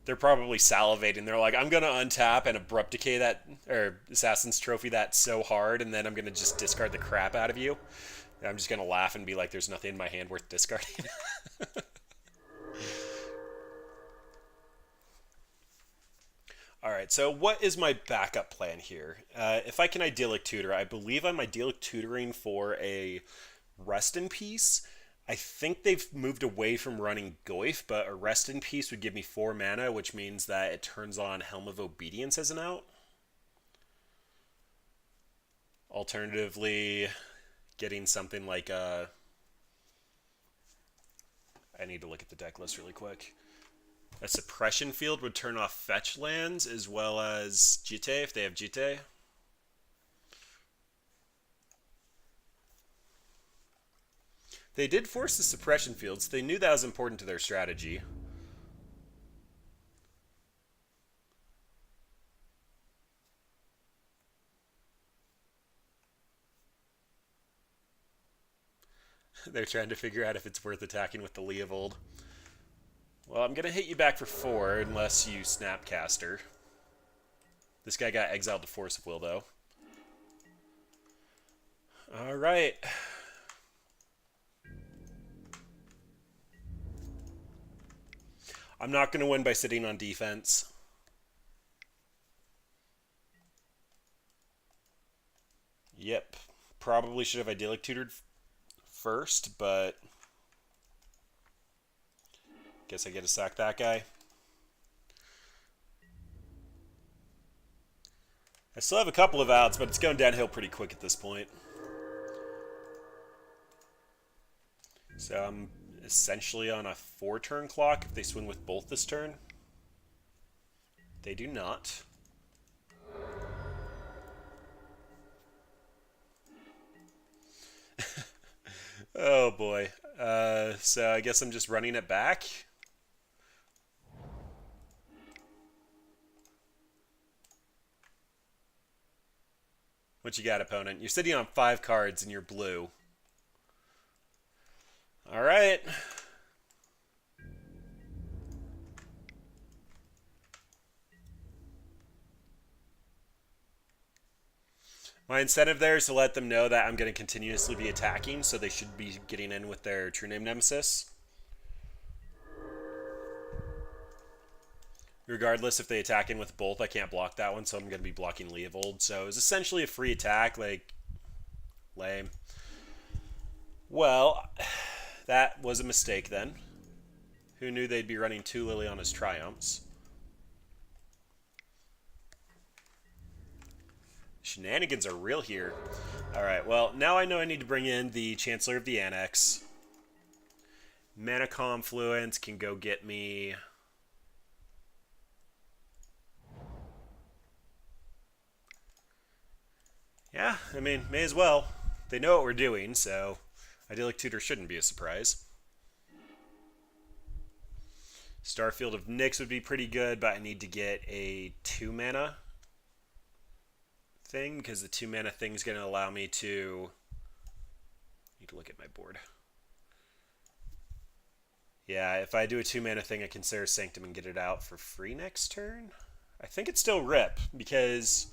They're probably salivating. They're like, I'm going to untap and Abrupt Decay that, or Assassin's Trophy that so hard, and then I'm going to just discard the crap out of you. And I'm just going to laugh and be like, there's nothing in my hand worth discarding. Alright, so what is my backup plan here? If I can Idyllic Tutor, I believe I'm Idyllic Tutoring for a Rest in Peace. I think they've moved away from running Goyf, but a Rest in Peace would give me 4 mana, which means that it turns on Helm of Obedience as an out. Alternatively, getting something like I need to look at the deck list really quick. A suppression field would turn off fetch lands as well as Jite if they have Jite. They did force the suppression fields. They knew that was important to their strategy. They're trying to figure out if it's worth attacking with the Leovold. Well, I'm going to hit you back for 4 unless you Snapcaster. This guy got exiled to Force of Will, though. Alright. I'm not going to win by sitting on defense. Yep. Probably should have idyllic tutored first, but guess I get to sack that guy. I still have a couple of outs, but it's going downhill pretty quick at this point. So I'm essentially on a 4-turn clock if they swing with both this turn. They do not. Oh boy. So I guess I'm just running it back. What you got, opponent? You're sitting on 5 cards and you're blue. Alright. My incentive there is to let them know that I'm going to continuously be attacking, so they should be getting in with their True Name Nemesis. Regardless, if they attack in with both, I can't block that one, so I'm going to be blocking Leovold. So it was essentially a free attack, like, lame. Well, that was a mistake then. Who knew they'd be running 2 Liliana's Triumphs? Shenanigans are real here. Alright, well, now I know I need to bring in the Chancellor of the Annex. Mana Confluence can go get me... Yeah, I mean, may as well. They know what we're doing, so Idyllic Tutor shouldn't be a surprise. Starfield of Nyx would be pretty good, but I need to get a 2-mana thing, because the 2-mana thing is going to allow me to... need to look at my board. Yeah, if I do a 2-mana thing, I can Serra's Sanctum and get it out for free next turn. I think it's still Rip, because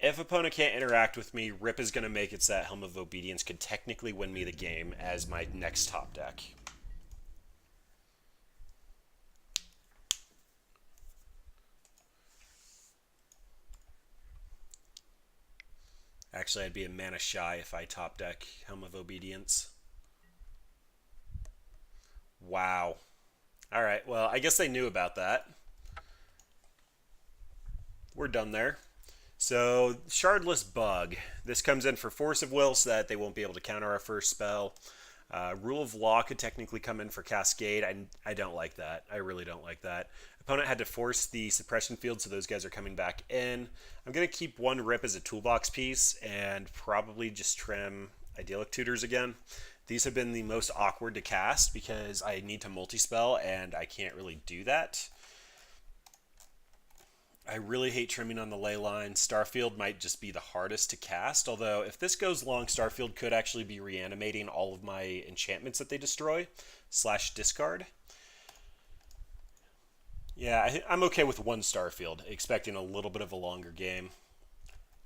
if opponent can't interact with me, Rip is going to make it so that Helm of Obedience could technically win me the game as my next top deck. Actually, I'd be a mana shy if I top deck Helm of Obedience. Wow. Alright, well, I guess they knew about that. We're done there. So, Shardless Bug. This comes in for Force of Will so that they won't be able to counter our first spell. Rule of Law could technically come in for Cascade. I don't like that. I really don't like that. Opponent had to force the suppression field, so those guys are coming back in. I'm going to keep 1 Rip as a toolbox piece and probably just trim Idyllic Tutors again. These have been the most awkward to cast because I need to multi-spell and I can't really do that. I really hate trimming on the ley line. Starfield might just be the hardest to cast, although if this goes long, Starfield could actually be reanimating all of my enchantments that they destroy, / discard. Yeah, I'm okay with 1 Starfield, expecting a little bit of a longer game.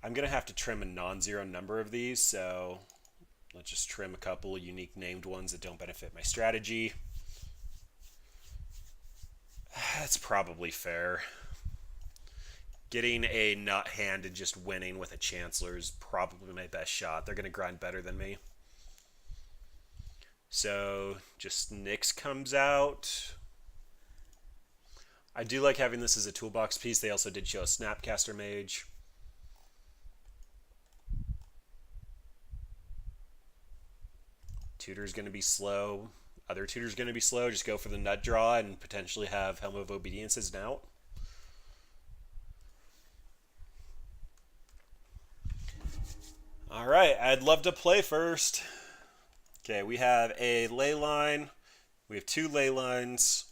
I'm going to have to trim a non-zero number of these, so let's just trim a couple of unique named ones that don't benefit my strategy. That's probably fair. Getting a nut hand and just winning with a Chancellor is probably my best shot. They're going to grind better than me. So, just Nyx comes out. I do like having this as a toolbox piece. They also did show a Snapcaster Mage. Tutor's going to be slow. other tutor's going to be slow. Just go for the nut draw and potentially have Helm of Obedience as an out. All right, I'd love to play first. Okay, we have a ley line. We have 2 ley lines.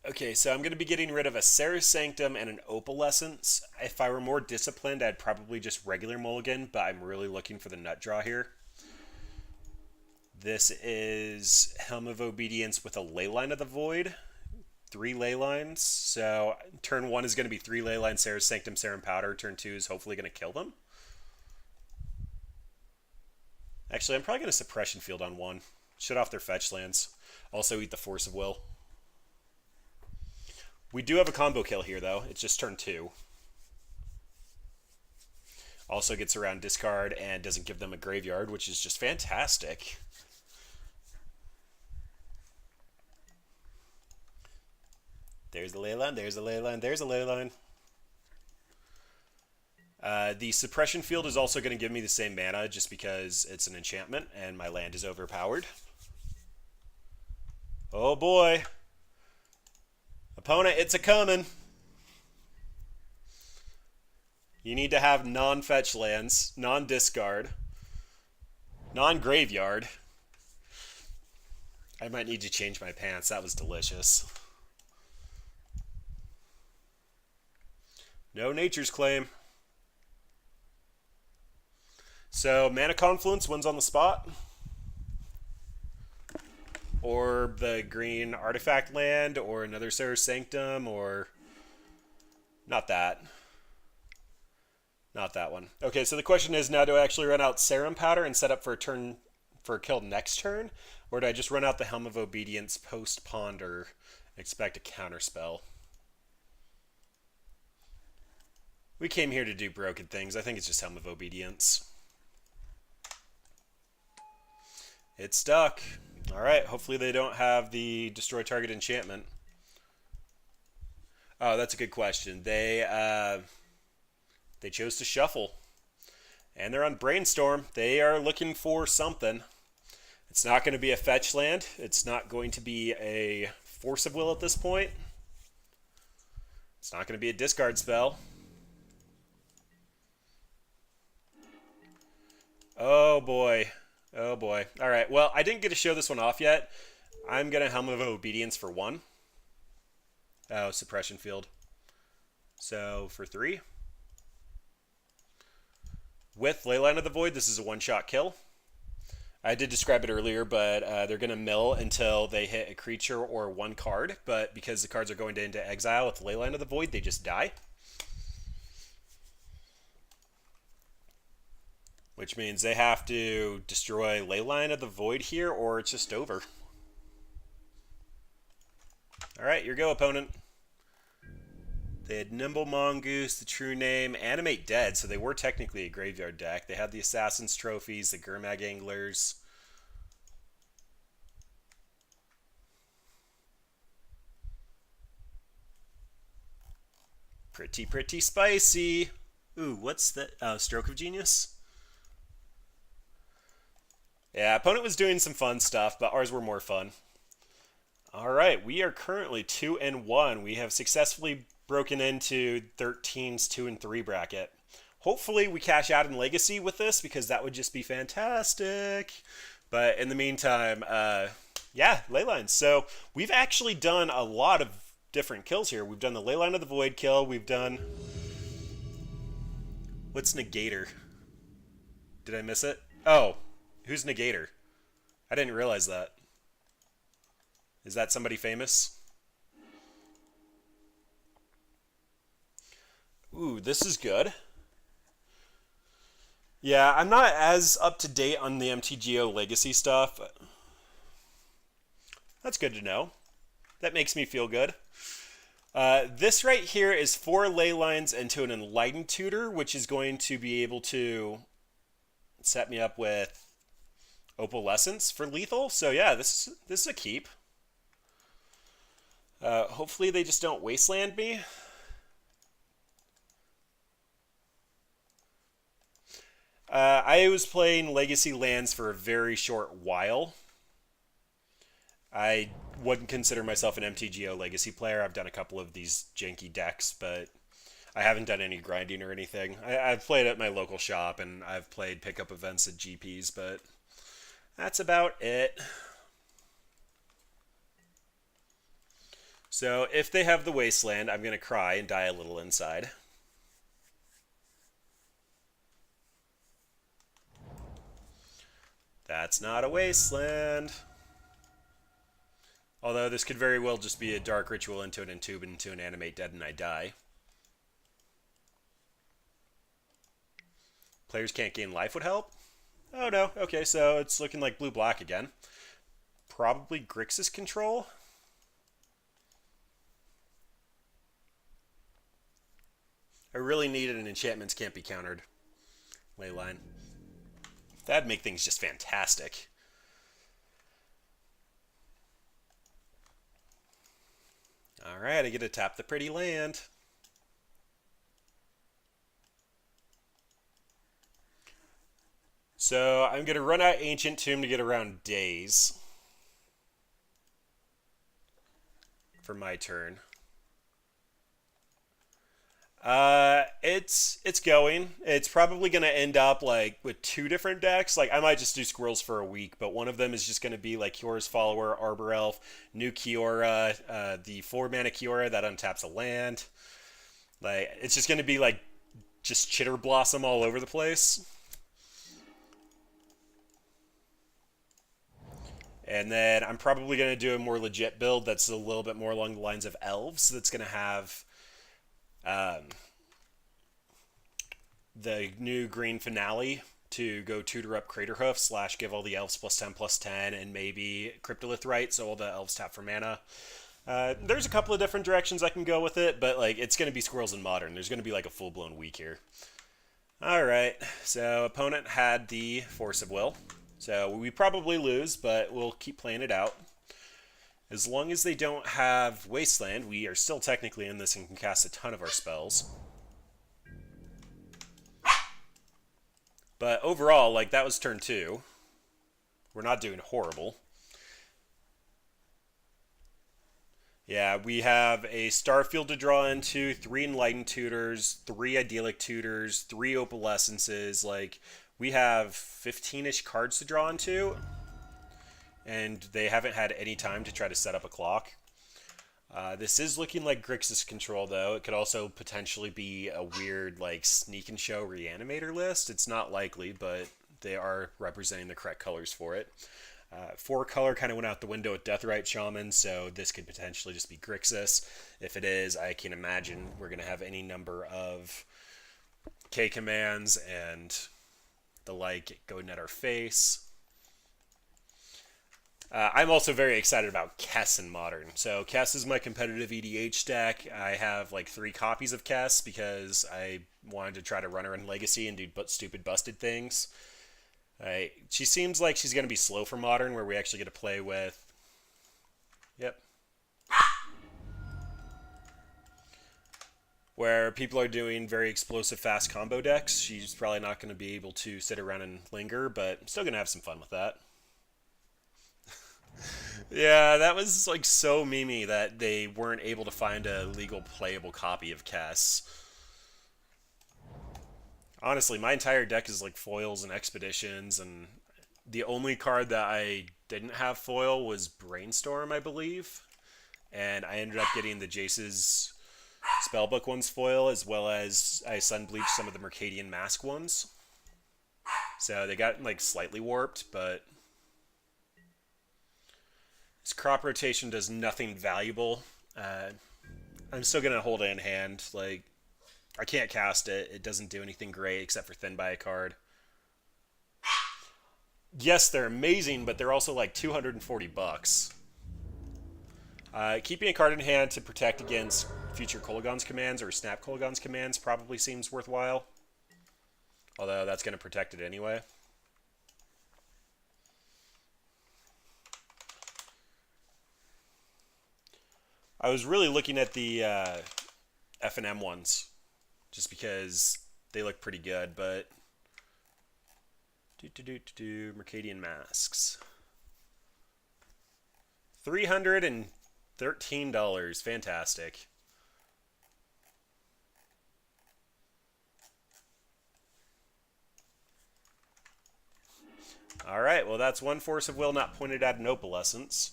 Okay, so I'm going to be getting rid of a Serra's Sanctum and an Opalescence. If I were more disciplined, I'd probably just regular mulligan, but I'm really looking for the nut draw here. This is Helm of Obedience with a Leyline of the Void. 3 ley lines. So turn 1 is going to be 3 ley lines, Serra's Sanctum, Serum Powder. Turn 2 is hopefully going to kill them. Actually, I'm probably going to Suppression Field on 1. Shut off their fetch lands. Also eat the Force of Will. We do have a combo kill here, though. It's just turn 2. Also gets around discard and doesn't give them a graveyard, which is just fantastic. There's the ley line, there's a ley line, there's a ley line. The Suppression Field is also going to give me the same mana just because it's an enchantment and my land is overpowered. Oh boy. Opponent, it's a coming. You need to have non-fetch lands, non-discard, non-graveyard. I might need to change my pants. That was delicious. No Nature's Claim. So, Mana Confluence wins on the spot. Or the green artifact land, or another Serra's Sanctum, or... Not that. Not that one. Okay, so the question is, now do I actually run out Serum Powder and set up for a turn, for a kill next turn? Or do I just run out the Helm of Obedience post-Ponder and expect a counterspell? We came here to do broken things. I think it's just Helm of Obedience. It's stuck. Alright, hopefully they don't have the Destroy Target enchantment. Oh, that's a good question. They chose to shuffle. And they're on Brainstorm. They are looking for something. It's not going to be a fetch land. It's not going to be a Force of Will at this point. It's not going to be a discard spell. Oh boy. Oh boy. Alright, well, I didn't get to show this one off yet. I'm going to Helm of Obedience for 1. Oh, Suppression Field. So, for 3. With Leyline of the Void, this is a one-shot kill. I did describe it earlier, but they're going to mill until they hit a creature or 1 card. But because the cards are going into exile with Leyline of the Void, they just die. Which means they have to destroy Leyline of the Void here, or it's just over. Alright, your go, opponent. They had Nimble Mongoose, the True Name, Animate Dead, so they were technically a graveyard deck. They had the Assassin's Trophies, the Gurmag Anglers. Pretty, pretty spicy. Ooh, what's that? Stroke of Genius? Yeah, opponent was doing some fun stuff, but ours were more fun. Alright, we are currently 2-1. We have successfully broken into 13's 2 and 3 bracket. Hopefully we cash out in Legacy with this, because that would just be fantastic. But in the meantime, yeah, Leylines. So we've actually done a lot of different kills here. We've done the Leyline of the Void kill. We've done... What's Negator? Did I miss it? Oh, who's Negator? I didn't realize that. Is that somebody famous? Ooh, this is good. Yeah, I'm not as up to date on the MTGO Legacy stuff. That's good to know. That makes me feel good. This right here is 4 Leylines into an Enlightened Tutor, which is going to be able to set me up with Opalescence for lethal. So yeah, this is a keep. Hopefully they just don't wasteland me. I was playing Legacy Lands for a very short while. I wouldn't consider myself an MTGO Legacy player. I've done a couple of these janky decks, but I haven't done any grinding or anything. I've played at my local shop and I've played pickup events at GPs, but that's about it. So if they have the Wasteland, I'm going to cry and die a little inside. That's not a Wasteland. Although this could very well just be a Dark Ritual into an Entube into an Animate Dead and I die. Players can't gain life would help? Oh no, okay, so it's looking like blue-black again. Probably Grixis control? I really needed an enchantments can't be countered leyline. That'd make things just fantastic. Alright, I get to tap the pretty land. So I'm going to run out Ancient Tomb to get around Daze for my turn. It's going. It's probably going to end up like with two different decks. Like I might just do Squirrels for a week, but one of them is just going to be like Kiora's Follower, Arbor Elf, new Kiora, the 4-mana Kiora that untaps a land. Like it's just going to be like just Chitter Blossom all over the place. And then I'm probably going to do a more legit build that's a little bit more along the lines of Elves. That's going to have the new green finale to go tutor up Craterhoof / give all the elves +10/+10 and maybe Cryptolith Rite, so all the elves tap for mana. There's a couple of different directions I can go with it, but like it's going to be Squirrels in Modern. There's going to be like a full-blown week here. Alright, so opponent had the Force of Will. So we probably lose, but we'll keep playing it out. As long as they don't have Wasteland, we are still technically in this and can cast a ton of our spells. But overall, like, that was turn 2. We're not doing horrible. Yeah, we have a Starfield to draw into, 3 Enlightened Tutors, 3 Idyllic Tutors, 3 Opalescences. Like, we have 15-ish cards to draw into. And they haven't had any time to try to set up a clock. This is looking like Grixis control, though. It could also potentially be a weird, like, sneak and show reanimator list. It's not likely, but they are representing the correct colors for it. 4 color kind of went out the window with Deathrite Shaman, so this could potentially just be Grixis. If it is, I can imagine we're going to have any number of K commands and the like going at our face. I'm also very excited about Kess in Modern. So Kess is my competitive EDH deck. I have like 3 copies of Kess because I wanted to try to run her in Legacy and do stupid busted things. She seems like she's going to be slow for Modern, where we actually get to play with... Yep. Where people are doing very explosive, fast combo decks. She's probably not going to be able to sit around and linger, but I'm still going to have some fun with that. Yeah, that was like so memey that they weren't able to find a legal playable copy of Kess. Honestly, my entire deck is like foils and expeditions, and the only card that I didn't have foil was Brainstorm, I believe. And I ended up getting the Jace's Spellbook ones foil, as well as I Sunbleached some of the Mercadian Mask ones. So they got like slightly warped, but... This crop rotation does nothing valuable. I'm still going to hold it in hand. Like, I can't cast it. It doesn't do anything great except for thin by a card. Yes, they're amazing, but they're also like $240. Keeping a card in hand to protect against future Kolaghan's commands or snap Kolaghan's commands probably seems worthwhile. Although that's going to protect it anyway. I was really looking at the F&M ones, just because they look pretty good, but Mercadian Masks. $313. Fantastic. Alright, well that's one force of will not pointed at an opalescence.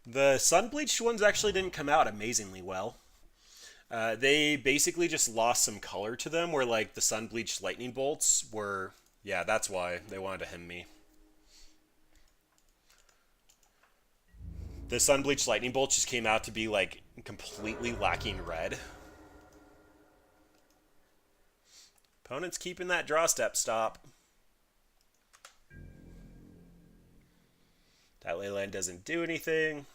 The sun-bleached ones actually didn't come out amazingly well. They basically just lost some color to them, where like the sun-bleached lightning bolts were... Yeah, that's why they wanted to hem me. The sun-bleached lightning bolts just came out to be like completely lacking red. Opponent's keeping that draw step stop. That leyline doesn't do anything.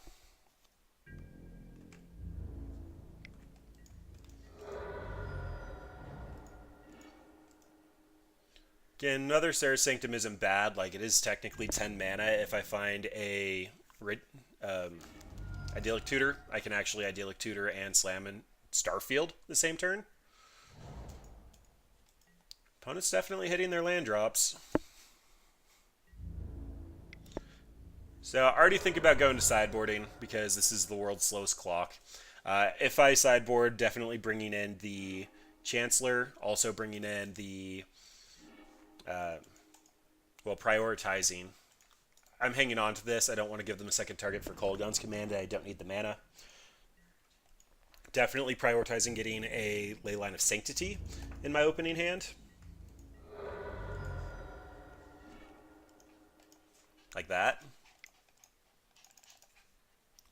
Again, another Sarah's Sanctum isn't bad. Like, it is technically 10 mana. If I find a Idyllic Tutor, I can actually Idyllic Tutor and slam in Starfield the same turn. Opponent's definitely hitting their land drops. So I already think about going to sideboarding because this is the world's slowest clock. If I sideboard, definitely bringing in the Chancellor, also bringing in the, well, prioritizing. I'm hanging on to this. I don't want to give them a second target for Kolaghan's Command. I don't need the mana. Definitely prioritizing getting a Leyline of Sanctity in my opening hand. Like that.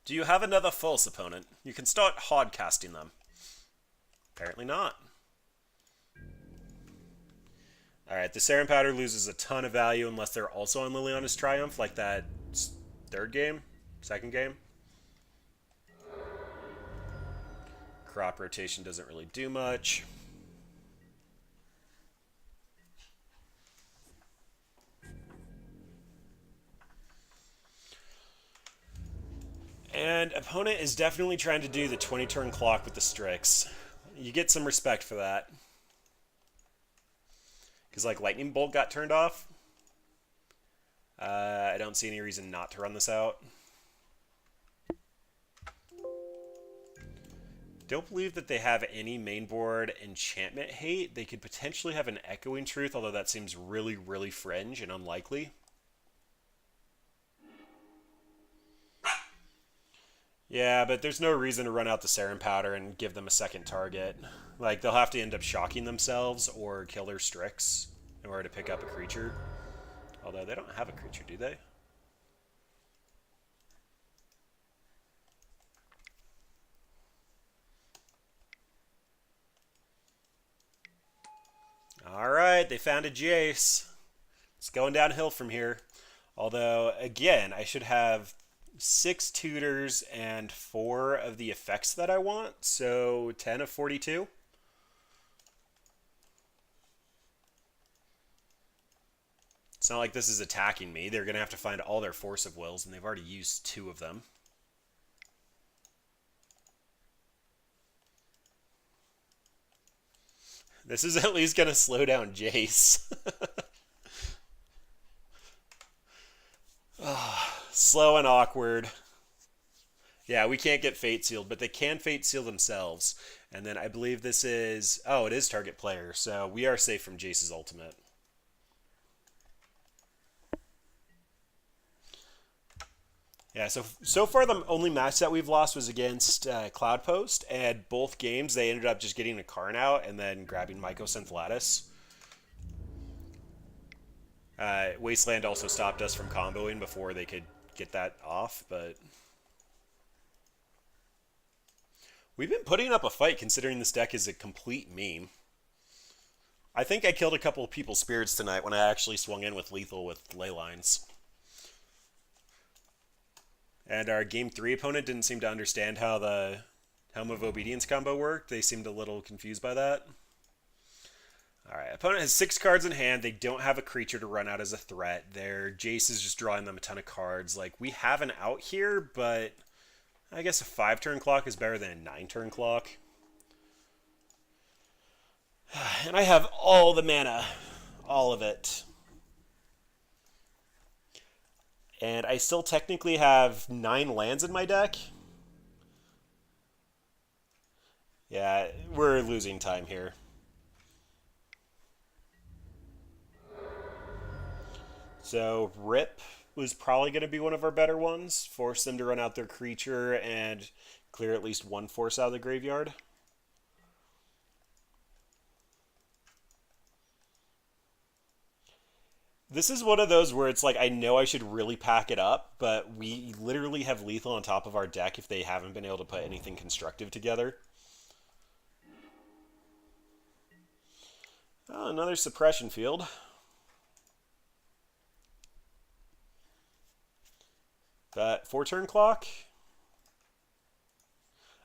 Do you have another false opponent? You can start hard casting them. Apparently not. Alright, the Sarin Powder loses a ton of value unless they're also on Liliana's Triumph, like that second game. Crop rotation doesn't really do much. And opponent is definitely trying to do the 20-turn clock with the Strix. You get some respect for that. Because, like, Lightning Bolt got turned off. I don't see any reason not to run this out. Don't believe that they have any mainboard enchantment hate. They could potentially have an Echoing Truth, although that seems really, really fringe and unlikely. Yeah, but there's no reason to run out the Sarin Powder and give them a second target. Like, they'll have to end up shocking themselves or kill their Strix in order to pick up a creature. Although they don't have a creature, do they? Alright, they found a Jace. It's going downhill from here. Although, again, I should have 6 tutors and 4 of the effects that I want, so 10 of 42. It's not like this is attacking me. They're going to have to find all their Force of Wills, and they've already used 2 of them. This is at least going to slow down Jace. Slow and awkward. Yeah, we can't get Fate Sealed, but they can Fate Seal themselves. And then I believe this is... Oh, it is target player, so we are safe from Jace's ultimate. Yeah, so far the only match that we've lost was against Cloudpost, and both games they ended up just getting a Karn out and then grabbing Mycos and Vlatis. Wasteland also stopped us from comboing before they could get that off, but... We've been putting up a fight considering this deck is a complete meme. I think I killed a couple of people's spirits tonight when I actually swung in with lethal with Leylines. And our Game 3 opponent didn't seem to understand how the Helm of Obedience combo worked. They seemed a little confused by that. Alright, opponent has 6 cards in hand. They don't have a creature to run out as a threat. Their Jace is just drawing them a ton of cards. Like, we have an out here, but I guess a 5-turn clock is better than a 9-turn clock. And I have all the mana. All of it. And I still technically have 9 lands in my deck. Yeah, we're losing time here. So Rip was probably going to be one of our better ones. Force them to run out their creature and clear at least one force out of the graveyard. This is one of those where it's like I know I should really pack it up, but we literally have lethal on top of our deck if they haven't been able to put anything constructive together. Oh, another suppression field. But 4-turn clock.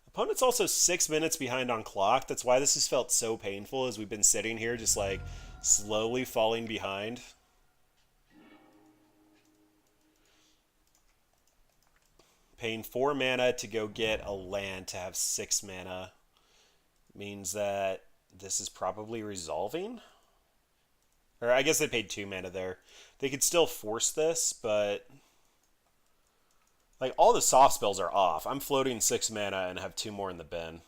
Opponent's also 6 minutes behind on clock. That's why this has felt so painful as we've been sitting here just like slowly falling behind. Paying 4 mana to go get a land to have 6 mana means that this is probably resolving. Or I guess they paid 2 mana there. They could still force this, but like all the soft spells are off. I'm floating 6 mana and have 2 more in the bin.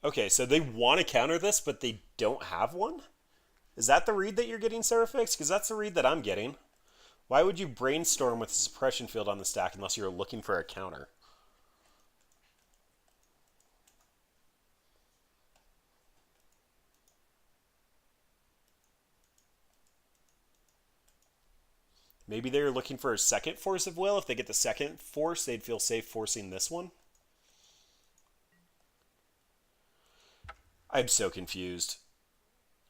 Okay, so they want to counter this, but they don't have one? Is that the read that you're getting, Seraphix? Because that's the read that I'm getting. Why would you brainstorm with a suppression field on the stack unless you're looking for a counter? Maybe they're looking for a second force of will. If they get the second force, they'd feel safe forcing this one. I'm so confused.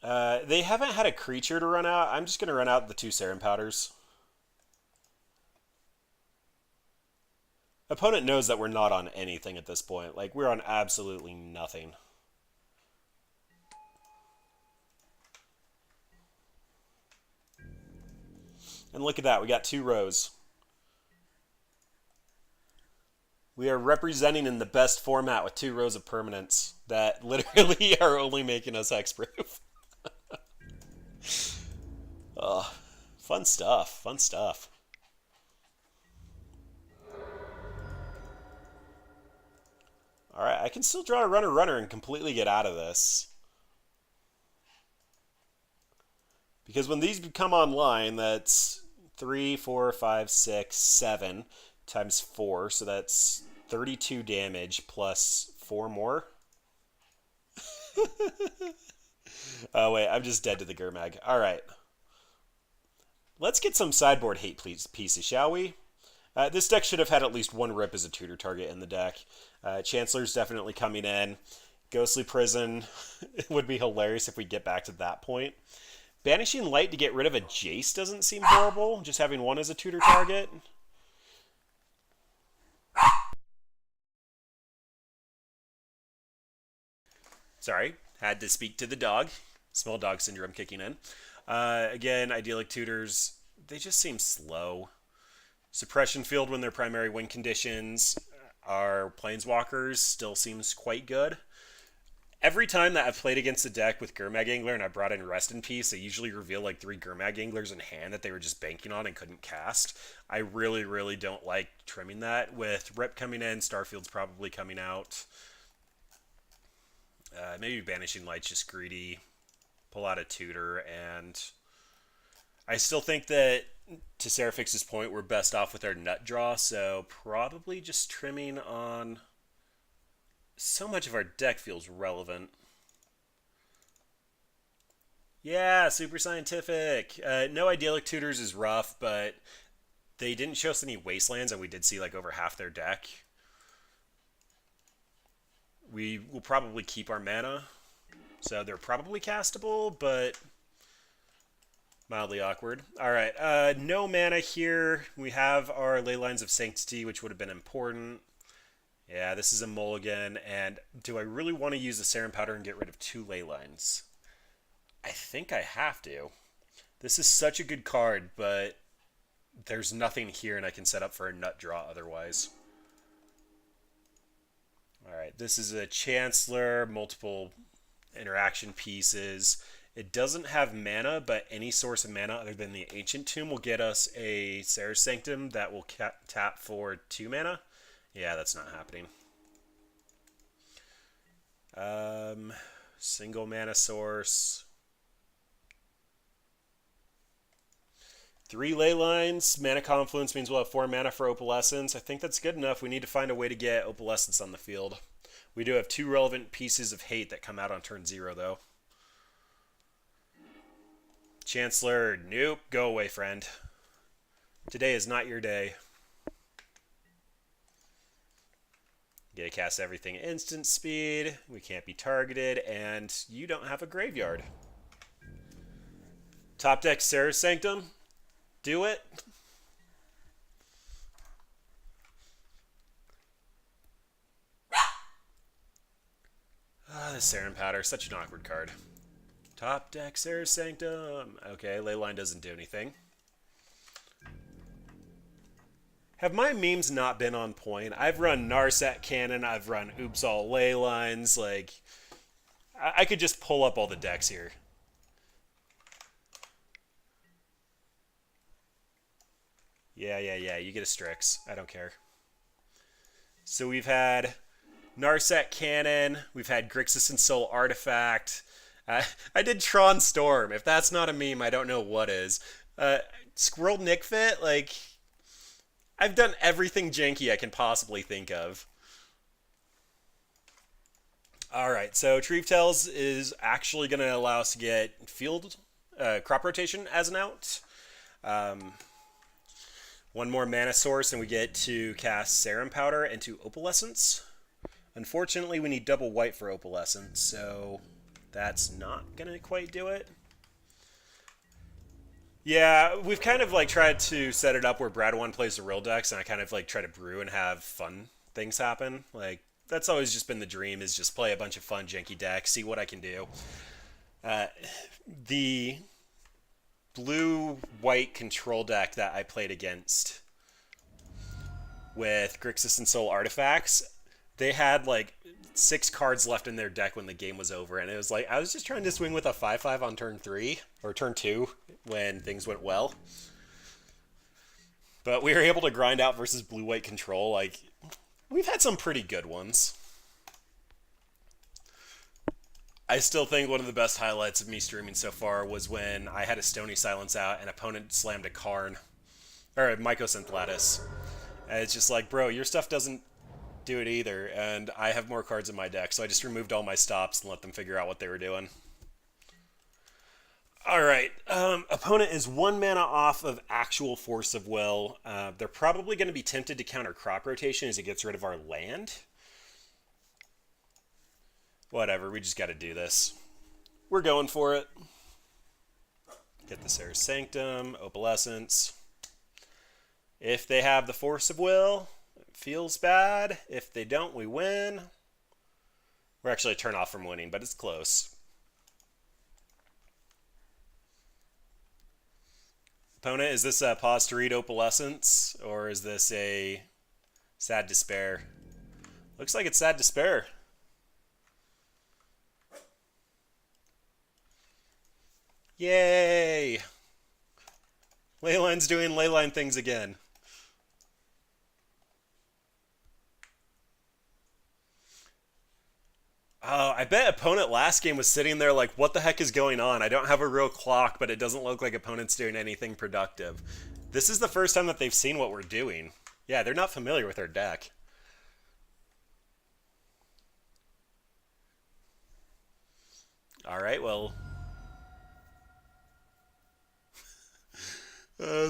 They haven't had a creature to run out. I'm just going to run out the 2 Serum Powders. Opponent knows that we're not on anything at this point. Like, we're on absolutely nothing. And look at that, we got 2 rows. We are representing in the best format with 2 rows of permanents that literally are only making us hexproof. Oh, fun stuff, fun stuff. Alright, I can still draw a runner and completely get out of this. Because when these come online, that's 3, 4, 5, 6, 7 times 4. So that's 32 damage plus 4 more. Oh, wait, I'm just dead to the Gurmag. Alright. Let's get some sideboard hate pieces, shall we? This deck should have had at least 1 Rip as a tutor target in the deck. Chancellor's definitely coming in. Ghostly Prison would be hilarious if we get back to that point. Banishing Light to get rid of a Jace doesn't seem horrible, just having 1 as a tutor target. Sorry, had to speak to the dog. Small dog syndrome kicking in. Again, idyllic tutors, they just seem slow. Suppression field when they're primary win conditions. Our Planeswalkers still seems quite good. Every time that I've played against a deck with Gurmag Angler and I brought in Rest in Peace, they usually reveal like 3 Gurmag Anglers in hand that they were just banking on and couldn't cast. I really, really don't like trimming that. With Rip coming in, Starfield's probably coming out. Maybe Banishing Light's just greedy. Pull out a tutor, and I still think that, to Seraphix's point, we're best off with our nut draw, so probably just trimming on... So much of our deck feels relevant. Yeah, super scientific. No idyllic tutors is rough, but they didn't show us any wastelands, and we did see like over half their deck. We will probably keep our mana, so they're probably castable, but mildly awkward. Alright, no mana here. We have our Leylines of Sanctity, which would have been important. Yeah, this is a mulligan, and do I really want to use the Serum Powder and get rid of 2 Leylines? I think I have to. This is such a good card, but there's nothing here, and I can set up for a nut draw otherwise. Alright, This is a Chancellor, multiple interaction pieces. It doesn't have mana, but any source of mana other than the Ancient Tomb will get us a Sarah's Sanctum that will tap for 2 mana. Yeah, that's not happening. Single mana source. 3 Leylines. Mana Confluence means we'll have 4 mana for Opalescence. I think that's good enough. We need to find a way to get Opalescence on the field. We do have 2 relevant pieces of hate that come out on turn 0, though. Chancellor, nope. Go away, friend. Today is not your day. Get to cast everything at instant speed. We can't be targeted, and you don't have a graveyard. Top deck Sarah's Sanctum. Do it. The Sarin Powder, such an awkward card. Top deck Sarah's Sanctum. Okay, Leyline doesn't do anything. Have my memes not been on point? I've run Narset Cannon, I've run Oops All Leylines, like... I could just pull up all the decks here. Yeah, you get a Strix. I don't care. So we've had Narset Cannon, we've had Grixis and Soul Artifact... I did Tron Storm. If that's not a meme, I don't know what is. Squirrel Nick Fit, like... I've done everything janky I can possibly think of. Alright, so Tree Tales is actually going to allow us to get field crop rotation as an out. One more mana source, and we get to cast Serum Powder into Opalescence. Unfortunately, we need double white for Opalescence, so... that's not going to quite do it. Yeah, we've kind of like tried to set it up where Brad 1 plays the real decks, and I kind of like try to brew and have fun things happen. Like, that's always just been the dream, is just play a bunch of fun, janky decks, see what I can do. The blue-white control deck that I played against with Grixis and Soul Artifacts, they had like 6 cards left in their deck when the game was over, and it was like I was just trying to swing with a 5/5 on turn 3 or turn 2 when things went well. But we were able to grind out versus blue-white control. Like, we've had some pretty good ones. I still think one of the best highlights of me streaming so far was when I had a Stony Silence out and opponent slammed a Karn or a Mycosynth Lattice. And it's just like, bro, your stuff doesn't do it either, and I have more cards in my deck, so I just removed all my stops and let them figure out what they were doing. Alright, opponent is 1 mana off of actual Force of Will. They're probably going to be tempted to counter crop rotation as it gets rid of our land. Whatever, we just got to do this. We're going for it. Get the Sarah's Sanctum, Opalescence. If they have the Force of Will... feels bad. If they don't, we win. We're actually a turn off from winning, but it's close. Opponent, is this a pause to read Opalescence, or is this a sad despair? Looks like it's sad despair. Yay! Leyline's doing Leyline things again. Oh, I bet opponent last game was sitting there like, what the heck is going on? I don't have a real clock, but it doesn't look like opponent's doing anything productive. This is the first time that they've seen what we're doing. Yeah, they're not familiar with our deck. Alright, well...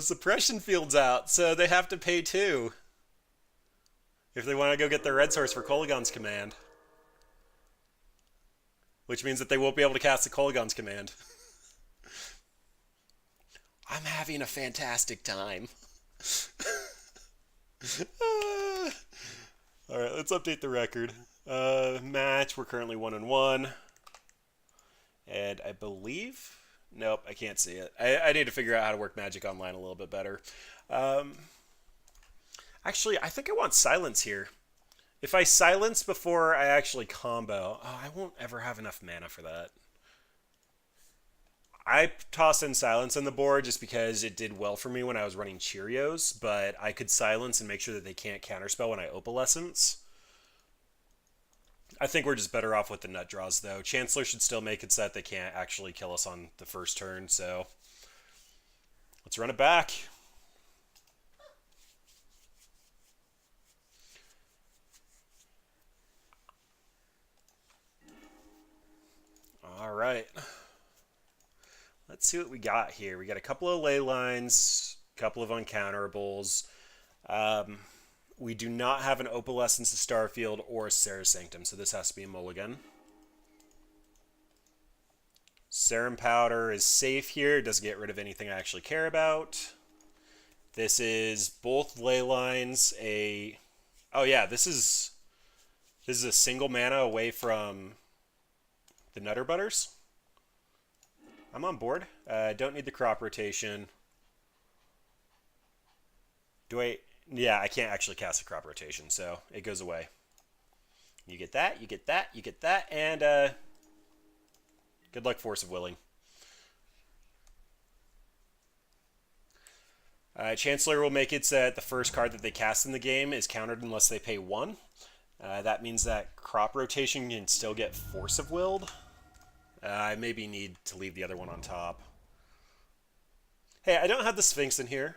suppression field's out, so they have to pay 2. If they want to go get their red source for Kolaghan's Command. Which means that they won't be able to cast the Kolaghan's Command. I'm having a fantastic time. Alright, let's update the record. Match, we're currently 1-1. And I believe... nope, I can't see it. I need to figure out how to work Magic Online a little bit better. Actually, I think I want Silence here. If I silence before I actually combo, oh, I won't ever have enough mana for that. I toss in silence on the board just because it did well for me when I was running Cheerios, but I could silence and make sure that they can't counterspell when I opalescence. I think we're just better off with the nut draws, though. Chancellor should still make it so that they can't actually kill us on the first turn, so let's run it back. All right. Let's see what we got here. We got a couple of ley lines, a couple of uncounterable. We do not have an Opalescence, a Starfield, or a Serra Sanctum, so this has to be a mulligan. Serum Powder is safe here. It doesn't get rid of anything I actually care about. This is both ley lines. Oh yeah, this is a single mana away from the Nutter Butters. I'm on board. Don't need the crop rotation. Yeah, I can't actually cast a crop rotation, so it goes away. You get that, you get that, you get that, and good luck, Force of Willing. Chancellor will make it so that the first card that they cast in the game is countered unless they pay 1. That means that crop rotation can still get Force of Willed. I maybe need to leave the other one on top. Hey, I don't have the Sphinx in here.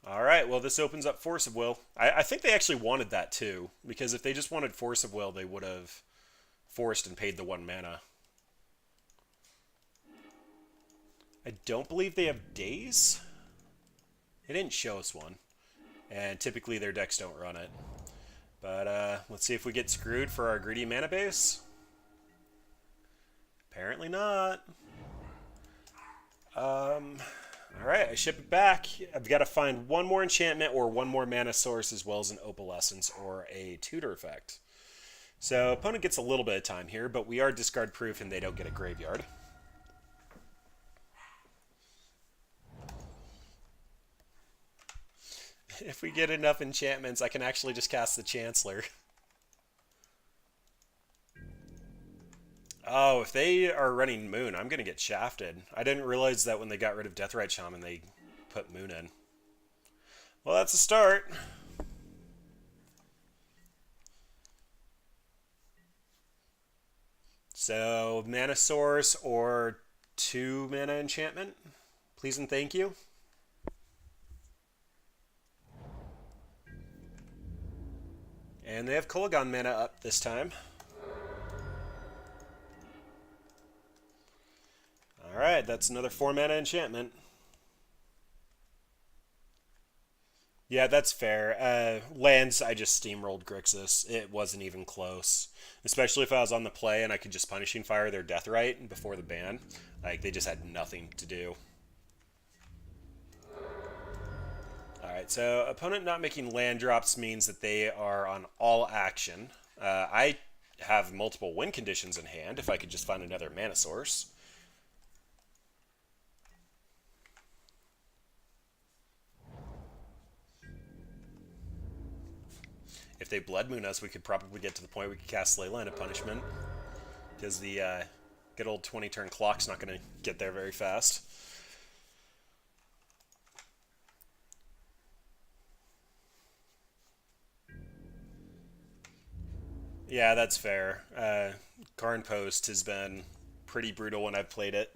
Alright, well this opens up Force of Will. I think they actually wanted that too, because if they just wanted Force of Will, they would have forced and paid the 1 mana. I don't believe they have Daze. They didn't show us one. And typically their decks don't run it. But let's see if we get screwed for our greedy mana base. Apparently not. Alright, I ship it back. I've got to find one more enchantment or one more mana source as well as an Opalescence or a tutor effect. So opponent gets a little bit of time here, but we are discard proof and they don't get a graveyard. If we get enough enchantments, I can actually just cast the Chancellor. Oh, if they are running Moon, I'm going to get shafted. I didn't realize that when they got rid of Deathrite Shaman, they put Moon in. Well, that's a start. So, mana source or 2 mana enchantment. Please and thank you. And they have Kolaghan mana up this time. Alright, that's another 4 mana enchantment. Yeah, that's fair. Lands, I just steamrolled Grixis. It wasn't even close. Especially if I was on the play and I could just Punishing Fire their Deathrite before the ban. Like, they just had nothing to do. Alright, so opponent not making land drops means that they are on all action. I have multiple win conditions in hand if I could just find another mana source. If they Blood Moon us, we could probably get to the point we could cast Leyline of Punishment. Because the good old 20-turn clock's not going to get there very fast. Yeah, that's fair. Karn Post has been pretty brutal when I've played it.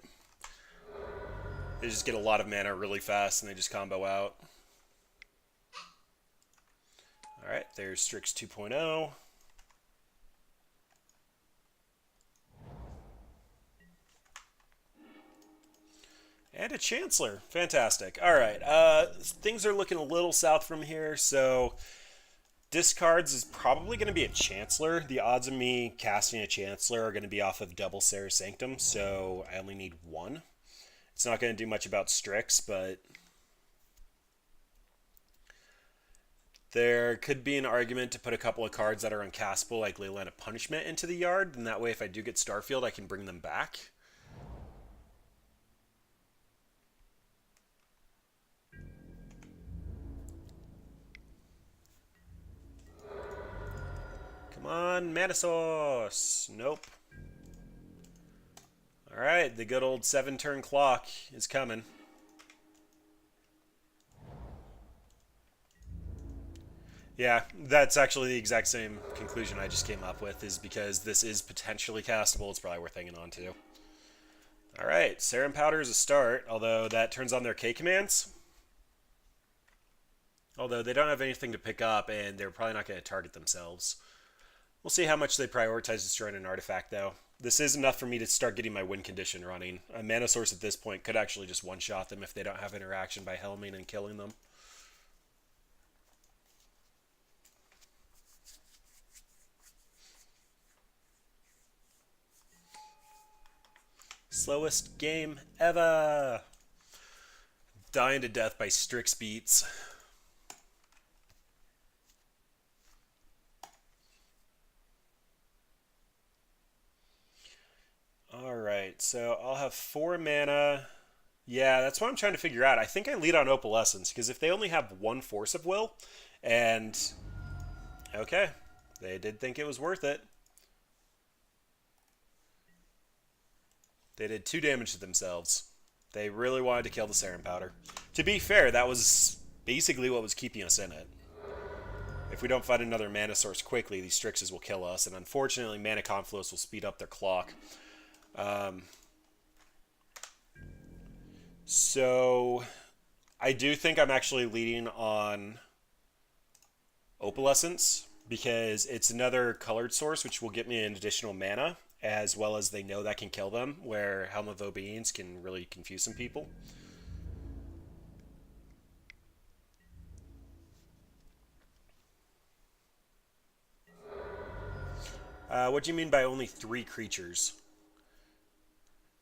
They just get a lot of mana really fast and they just combo out. Alright, there's Strix 2.0. And a Chancellor. Fantastic. Alright, things are looking a little south from here, so discards is probably going to be a Chancellor. The odds of me casting a Chancellor are going to be off of double Serra Sanctum, so I only need 1. It's not going to do much about Strix, but there could be an argument to put a couple of cards that are uncastable, like Leyline of Punishment, into the yard, and that way if I do get Starfield, I can bring them back. on, mana source. Nope. Alright, the good old 7-turn clock is coming. Yeah, that's actually the exact same conclusion I just came up with, is because this is potentially castable, it's probably worth hanging on to. Alright, Serum Powder is a start, although that turns on their K commands. Although they don't have anything to pick up, and they're probably not going to target themselves. We'll see how much they prioritize destroying an artifact, though. This is enough for me to start getting my win condition running. A mana source at this point could actually just one-shot them if they don't have interaction by helming and killing them. Slowest game ever! Dying to death by Strix beats. Alright, so I'll have 4 mana. Yeah, that's what I'm trying to figure out. I think I lead on Opalescence, because if they only have 1 Force of Will, and... Okay, they did think it was worth it. They did 2 damage to themselves. They really wanted to kill the Serum Powder. To be fair, that was basically what was keeping us in it. If we don't find another mana source quickly, these Strixes will kill us, and unfortunately, Mana Confluence will speed up their clock. So, I do think I'm actually leading on Opalescence, because it's another colored source, which will get me an additional mana, as well as they know that can kill them, where Helm of Obeens can really confuse some people. What do you mean by only 3 creatures?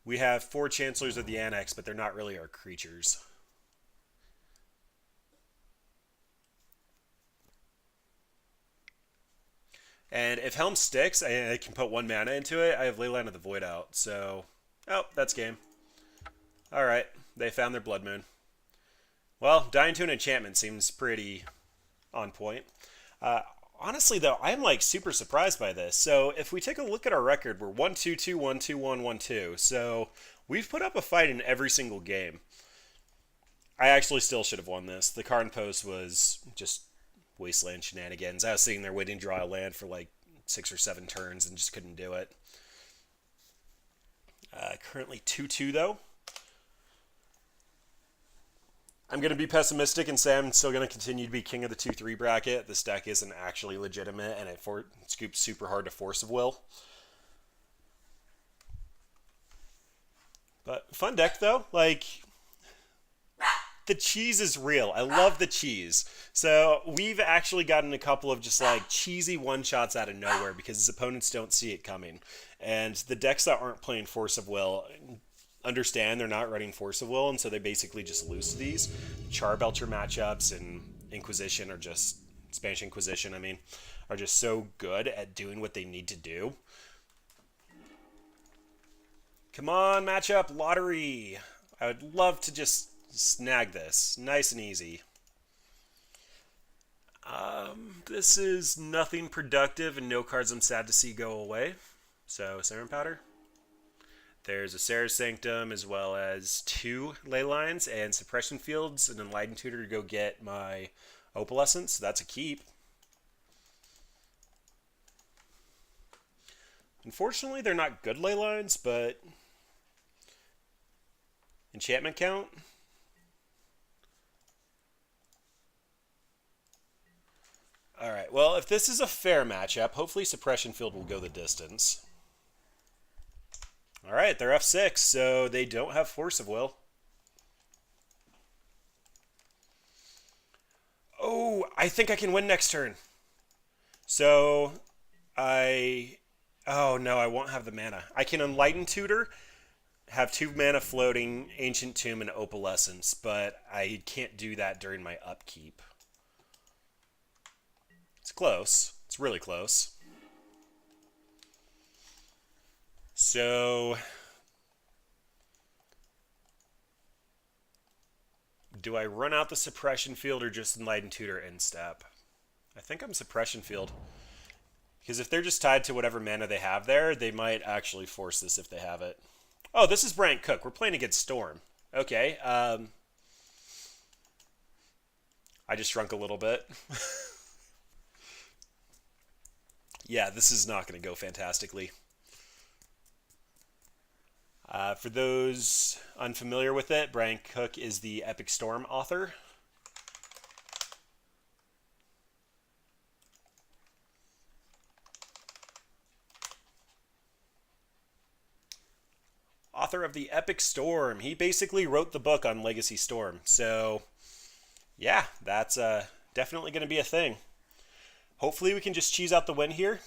We have 4 Chancellors of the Annex, but they're not really our creatures. And if Helm sticks, I can put 1 mana into it. I have Leyline of the Void out, so... Oh, that's game. Alright, they found their Blood Moon. Well, dying to an enchantment seems pretty on point. Honestly, though, I'm like super surprised by this. So if we take a look at our record, we're 1-2-2, 1-2-1, 1-2. So we've put up a fight in every single game. I actually still should have won this. The Karn Post was just wasteland shenanigans. I was sitting there waiting to draw a land for like 6 or 7 turns and just couldn't do it. Currently 2-2 though. I'm going to be pessimistic and say I'm still going to continue to be king of the 2-3 bracket. This deck isn't actually legitimate, and it scoops super hard to Force of Will. But fun deck, though. Like, the cheese is real. I love the cheese. So we've actually gotten a couple of just like cheesy one-shots out of nowhere because his opponents don't see it coming. And the decks that aren't playing Force of Will understand they're not running Force of Will, and so they basically just lose to these. Charbelcher matchups and Inquisition are just... Spanish Inquisition, I mean, are just so good at doing what they need to do. Come on, matchup, lottery! I would love to just snag this. Nice and easy. This is nothing productive and no cards I'm sad to see go away. So, Serum Powder. There's a Sarah's Sanctum, as well as 2 Leylines and Suppression Fields, and Enlightened Tutor to go get my Opalescence. So that's a keep. Unfortunately, they're not good Leylines, but enchantment count. Alright, well, if this is a fair matchup, hopefully Suppression Field will go the distance. Alright, they're F6, so they don't have Force of Will. Oh, I think I can win next turn. So, oh no, I won't have the mana. I can Enlighten Tutor, have 2 mana floating, Ancient Tomb, and Opalescence, but I can't do that during my upkeep. It's close. It's really close. So, do I run out the Suppression Field or just Enlighten Tutor in step? I think I'm Suppression Field. Because if they're just tied to whatever mana they have there, they might actually force this if they have it. Oh, this is Bryant Cook. We're playing against Storm. Okay. I just shrunk a little bit. Yeah, this is not going to go fantastically. For those unfamiliar with it, Bryant Cook is the Epic Storm author. Author of the Epic Storm. He basically wrote the book on Legacy Storm. So, yeah, that's definitely going to be a thing. Hopefully we can just cheese out the win here.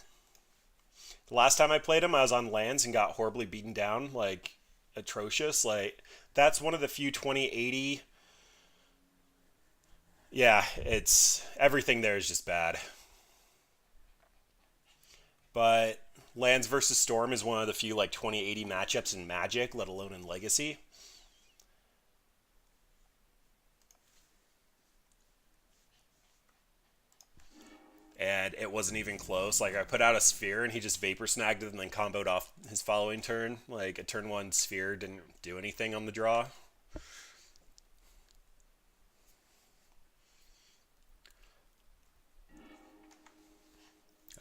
The last time I played him, I was on lands and got horribly beaten down, like, atrocious. Like, that's one of the few 2080. Yeah, it's everything there is just bad. But lands versus Storm is one of the few like 2080 matchups in Magic, let alone in Legacy. And it wasn't even close. Like, I put out a sphere and he just vapor snagged it and then comboed off his following turn. Like, a turn one sphere didn't do anything on the draw.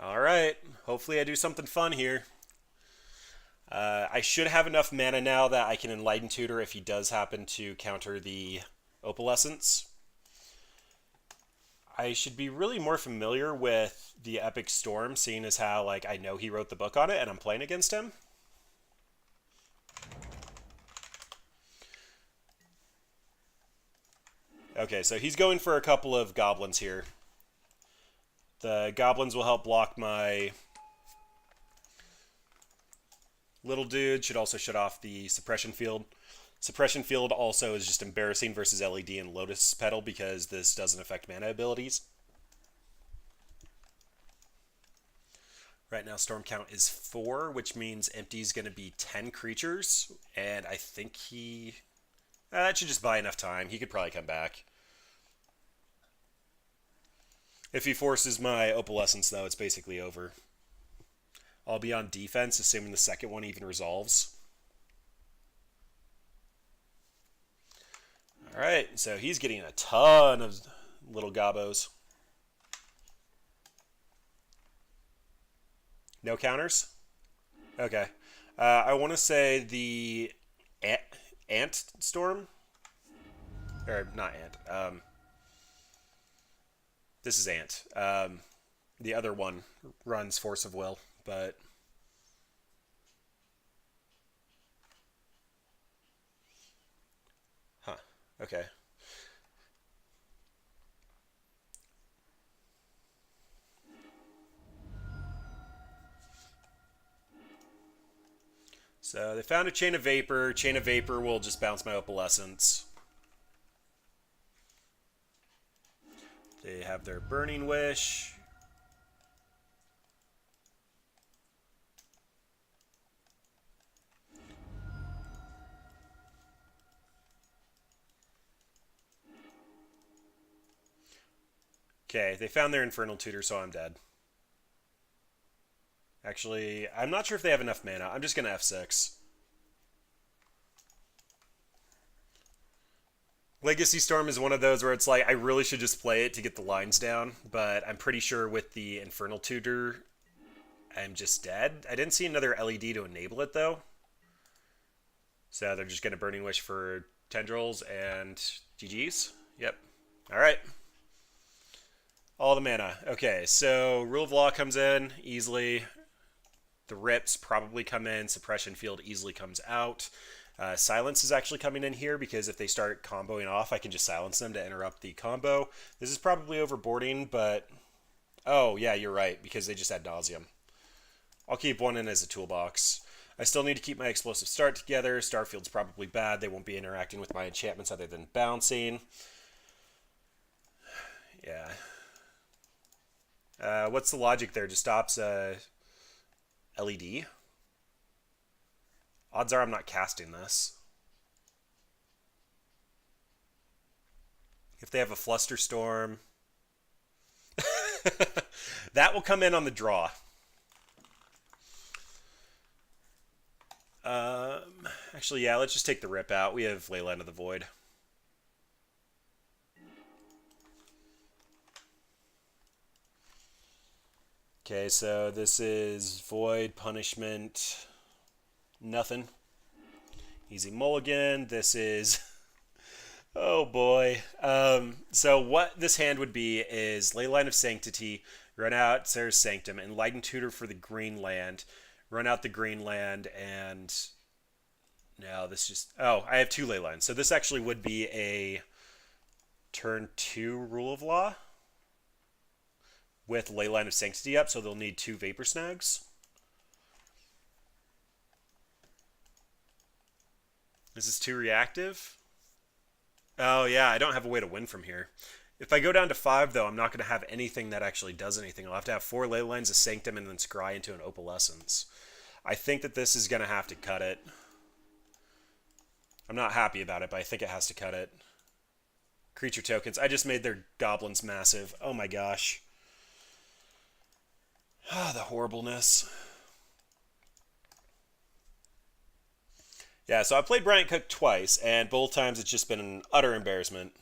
Alright, hopefully I do something fun here. I should have enough mana now that I can Enlighten Tutor if he does happen to counter the Opalescence. I should be really more familiar with the Epic Storm, seeing as how like I know he wrote the book on it and I'm playing against him. Okay, so he's going for a couple of goblins here. The goblins will help block my little dude. Should also shut off the suppression field. Suppression field also is just embarrassing versus LED and Lotus Petal because this doesn't affect mana abilities. Right now storm count is 4, which means empty is going to be 10 creatures. And I think he... that should just buy enough time. He could probably come back. If he forces my Opalescence, though, it's basically over. I'll be on defense, assuming the second one even resolves. Alright, so he's getting a ton of little gobos. No counters? Okay. I want to say the Ant Storm? Or, not Ant. This is Ant. The other one runs Force of Will, but... huh, okay. So they found a Chain of Vapor. Chain of Vapor will just bounce my Opalescence. They have their Burning Wish. Okay, they found their Infernal Tutor, so I'm dead. Actually, I'm not sure if they have enough mana. I'm just going to F6. Legacy Storm is one of those where it's like, I really should just play it to get the lines down, but I'm pretty sure with the Infernal Tutor, I'm just dead. I didn't see another LED to enable it, though. So they're just going to Burning Wish for Tendrils and GG's. Yep. Alright. All the mana. Okay, so Rule of Law comes in easily. The Rips probably come in. Suppression Field easily comes out. Silence is actually coming in here because if they start comboing off, I can just silence them to interrupt the combo. This is probably overboarding, but... oh, yeah, you're right, because they just had Nauseam. I'll keep one in as a toolbox. I still need to keep my Explosive Start together. Starfield's probably bad. They won't be interacting with my enchantments other than bouncing. Yeah. What's the logic there? Just stops LED? Odds are I'm not casting this. If they have a Flusterstorm... that will come in on the draw. Actually, yeah, let's just take the rip out. We have Leyline of the Void. Okay, so this is Void, Punishment, nothing. Easy mulligan. This is... Oh boy. So what this hand would be is Leyline of Sanctity, run out Sarah's Sanctum, Enlightened Tutor for the green land, run out the green land, and... No, this just... Oh, I have two Leylines. So this actually would be a turn 2 Rule of Law with Leyline of Sanctity up, so they'll need 2 Vapor Snags. This is 2 reactive. Oh yeah, I don't have a way to win from here. If I go down to 5, though, I'm not going to have anything that actually does anything. I'll have to have 4 Leylines, a Sanctum, and then scry into an Opalescence. I think that this is going to have to cut it. I'm not happy about it, but I think it has to cut it. Creature tokens. I just made their goblins massive. Oh my gosh. Ah, the horribleness. Yeah, so I played Bryant Cook twice, and both times it's just been an utter embarrassment.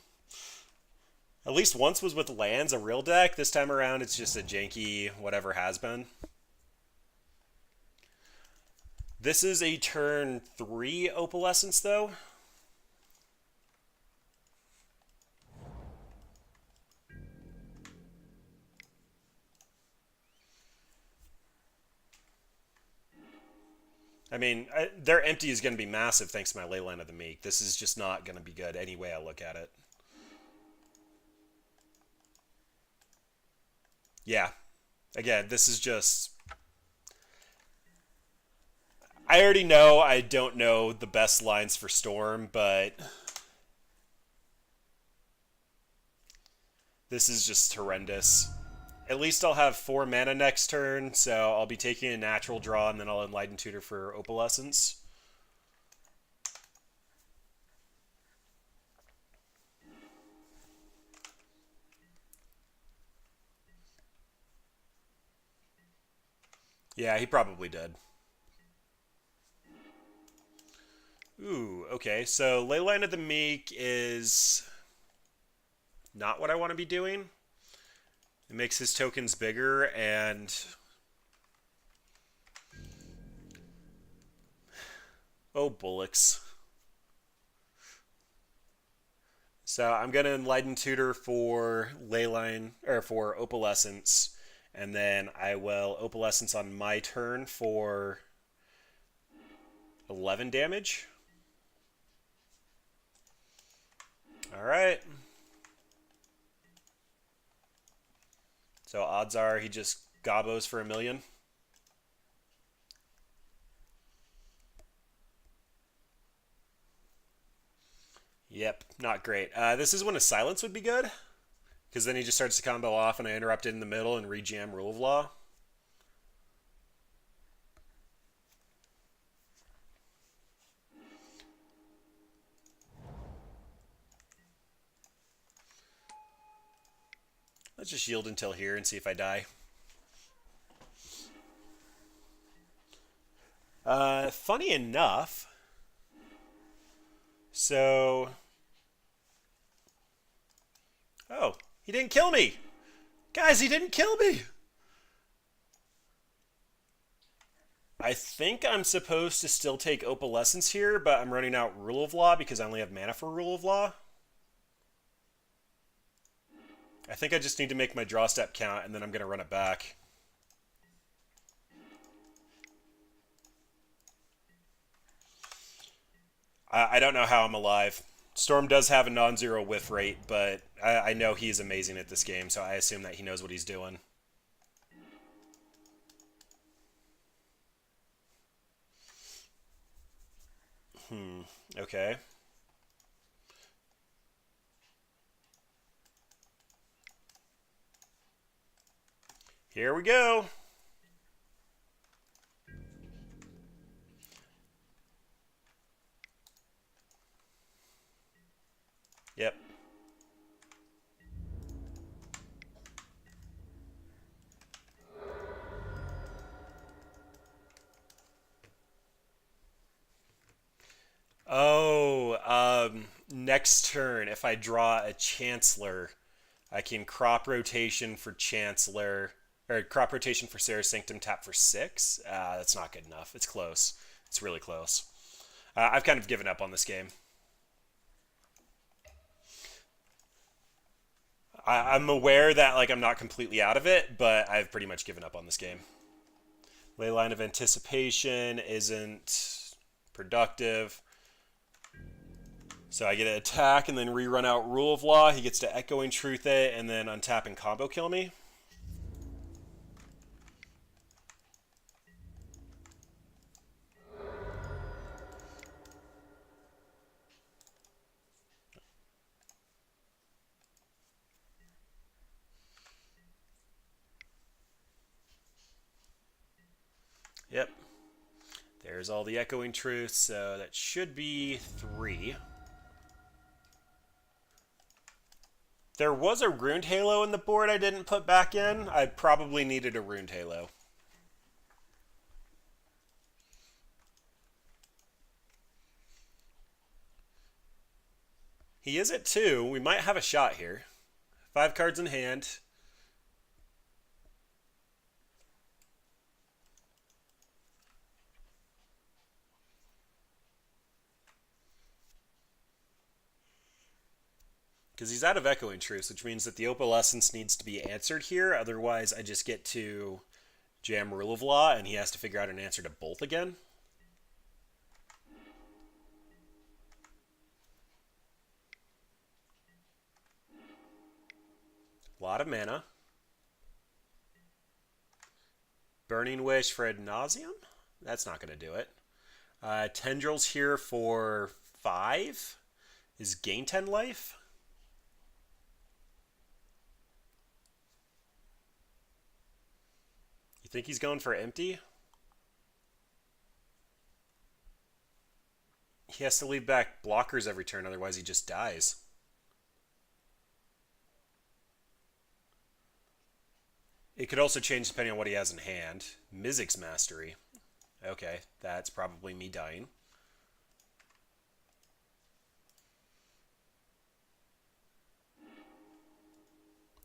At least once was with lands, a real deck. This time around, it's just a janky whatever has been. This is a turn 3 Opalescence, though. I mean, their empty is going to be massive thanks to my Leyline of the Meek. This is just not going to be good any way I look at it. Yeah. Again, this is just... I already know I don't know the best lines for Storm, but... This is just horrendous. At least I'll have 4 mana next turn, so I'll be taking a natural draw, and then I'll Enlighten Tutor for Opalescence. Yeah, he probably did. Ooh, okay. So Leyline of the Meek is not what I want to be doing. It makes his tokens bigger, and... Oh, bullocks. So I'm going to Enlighten Tutor for Leyline, or for Opalescence, and then I will Opalescence on my turn for 11 damage. Alright. So odds are he just gobos for 1,000,000. Yep, not great. This is when a silence would be good, because then he just starts to combo off and I interrupt it in the middle and re-jam Rule of Law. Let's just yield until here and see if I die. Funny enough, so... Oh, he didn't kill me! Guys, he didn't kill me! I think I'm supposed to still take Opalescence here, but I'm running out Rule of Law because I only have mana for Rule of Law. I think I just need to make my draw step count, and then I'm going to run it back. I don't know how I'm alive. Storm does have a non-zero whiff rate, but I know he's amazing at this game, so I assume that he knows what he's doing. Okay. Here we go. Yep. next turn, if I draw a Chancellor, I can crop rotation for Chancellor, or crop rotation for Sarah Sanctum, tap for 6. That's not good enough. It's close. It's really close. I've kind of given up on this game. I'm aware that like I'm not completely out of it, but I've pretty much given up on this game. Leyline of Anticipation isn't productive. So I get an attack and then rerun out Rule of Law. He gets to Echoing Truth it and then untap and combo kill me. Yep. There's all the Echoing Truths, so that should be 3. There was a Runed Halo in the board I didn't put back in. I probably needed a Runed Halo. He is at 2. We might have a shot here. 5 cards in hand. Because he's out of Echoing Truce, which means that the Opalescence needs to be answered here. Otherwise, I just get to jam Rule of Law, and he has to figure out an answer to both again. A lot of mana. Burning Wish for Ad Nauseam? That's not going to do it. Tendrils here for 5 is gain 10 life. You think he's going for empty? He has to leave back blockers every turn, otherwise he just dies. It could also change depending on what he has in hand. Mizzix's Mastery. Okay, that's probably me dying.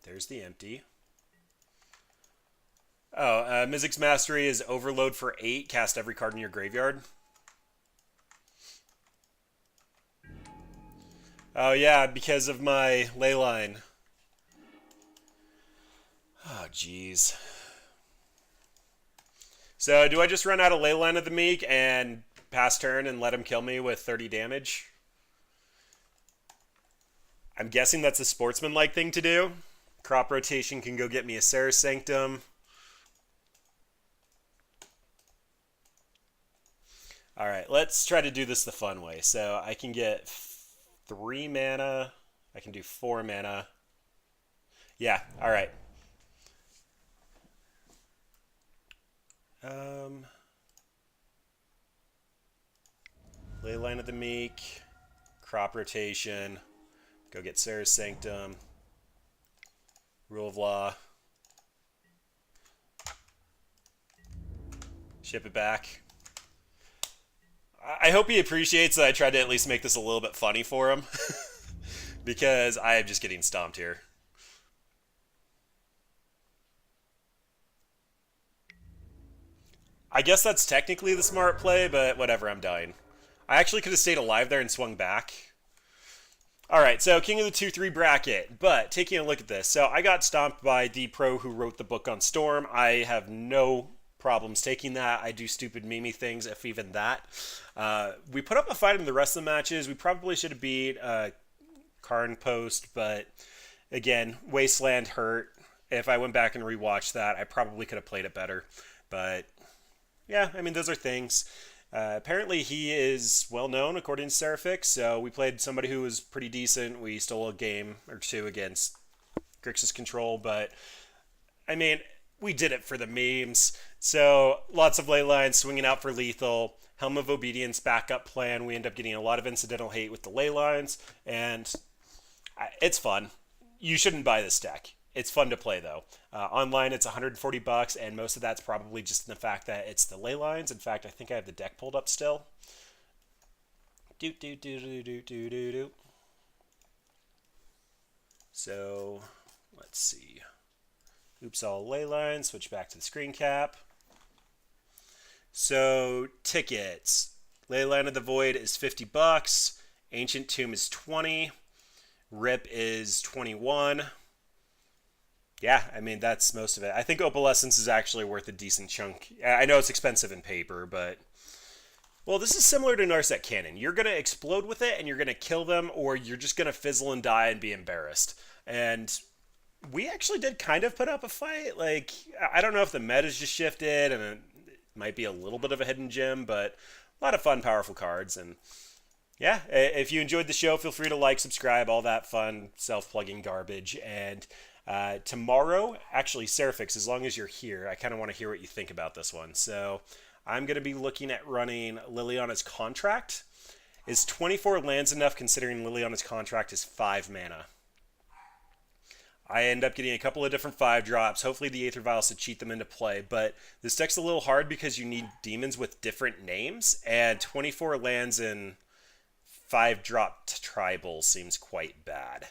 There's the empty. Oh, Mizzix's Mastery is Overload for 8. Cast every card in your graveyard. Oh yeah, because of my Leyline. Oh, jeez. So, do I just run out of Leyline of the Meek and pass turn and let him kill me with 30 damage? I'm guessing that's a sportsman-like thing to do. Crop rotation can go get me a Sarah Sanctum. Alright, let's try to do this the fun way. So, I can get 3 mana. I can do 4 mana. Yeah, alright. Leyline of the Meek, crop rotation, go get Sarah's Sanctum, Rule of Law, ship it back. I hope he appreciates that I tried to at least make this a little bit funny for him, because I am just getting stomped here. I guess that's technically the smart play, but whatever, I'm dying. I actually could have stayed alive there and swung back. Alright, so King of the 2-3 bracket. But, taking a look at this. So, I got stomped by the pro who wrote the book on Storm. I have no problems taking that. I do stupid meme things, if even that. We put up a fight in the rest of the matches. We probably should have beat Karn Post, but again, Wasteland hurt. If I went back and rewatched that, I probably could have played it better. But yeah, I mean, those are things. Apparently, he is well known, according to Seraphix, so we played somebody who was pretty decent. We stole a game or 2 against Grixis Control, but I mean, we did it for the memes. So, lots of Leylines swinging out for lethal. Helm of Obedience backup plan. We end up getting a lot of incidental hate with the Leylines, and it's fun. You shouldn't buy this deck. It's fun to play, though. Online, it's $140, and most of that's probably just in the fact that it's the Leylines. In fact, I think I have the deck pulled up still. So let's see. Oops, all Leylines. Switch back to the screen cap. So tickets. Leyline of the Void is $50. Ancient Tomb is 20. Rip is 21. Yeah, I mean, that's most of it. I think Opalescence is actually worth a decent chunk. I know it's expensive in paper, but... Well, this is similar to Narset Cannon. You're going to explode with it, and you're going to kill them, or you're just going to fizzle and die and be embarrassed. And we actually did kind of put up a fight. Like, I don't know if the meta's just shifted, and it might be a little bit of a hidden gem, but a lot of fun, powerful cards. And yeah, if you enjoyed the show, feel free to like, subscribe, all that fun, self-plugging garbage. And tomorrow, actually, Seraphics, as long as you're here, I kind of want to hear what you think about this one. So I'm going to be looking at running Liliana's Contract. Is 24 lands enough considering Liliana's Contract is 5 mana? I end up getting a couple of different 5-drops. Hopefully the Aether Vials to cheat them into play, but this deck's a little hard because you need demons with different names, and 24 lands in 5-drop tribal seems quite bad.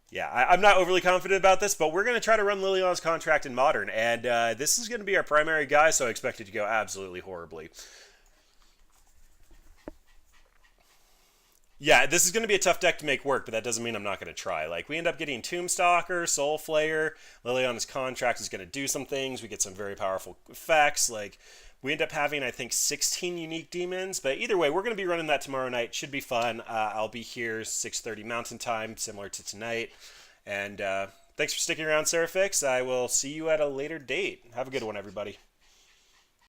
Yeah, I'm not overly confident about this, but we're going to try to run Liliana's Contract in Modern, and this is going to be our primary guy, so I expect it to go absolutely horribly. Yeah, this is going to be a tough deck to make work, but that doesn't mean I'm not going to try. Like, we end up getting Tombstalker, Soul Flayer, Liliana's Contract is going to do some things, we get some very powerful effects, like, we end up having, I think, 16 unique demons, but either way, we're going to be running that tomorrow night. Should be fun. I'll be here 6:30 Mountain Time, similar to tonight, and thanks for sticking around, Seraphics. I will see you at a later date. Have a good one, everybody.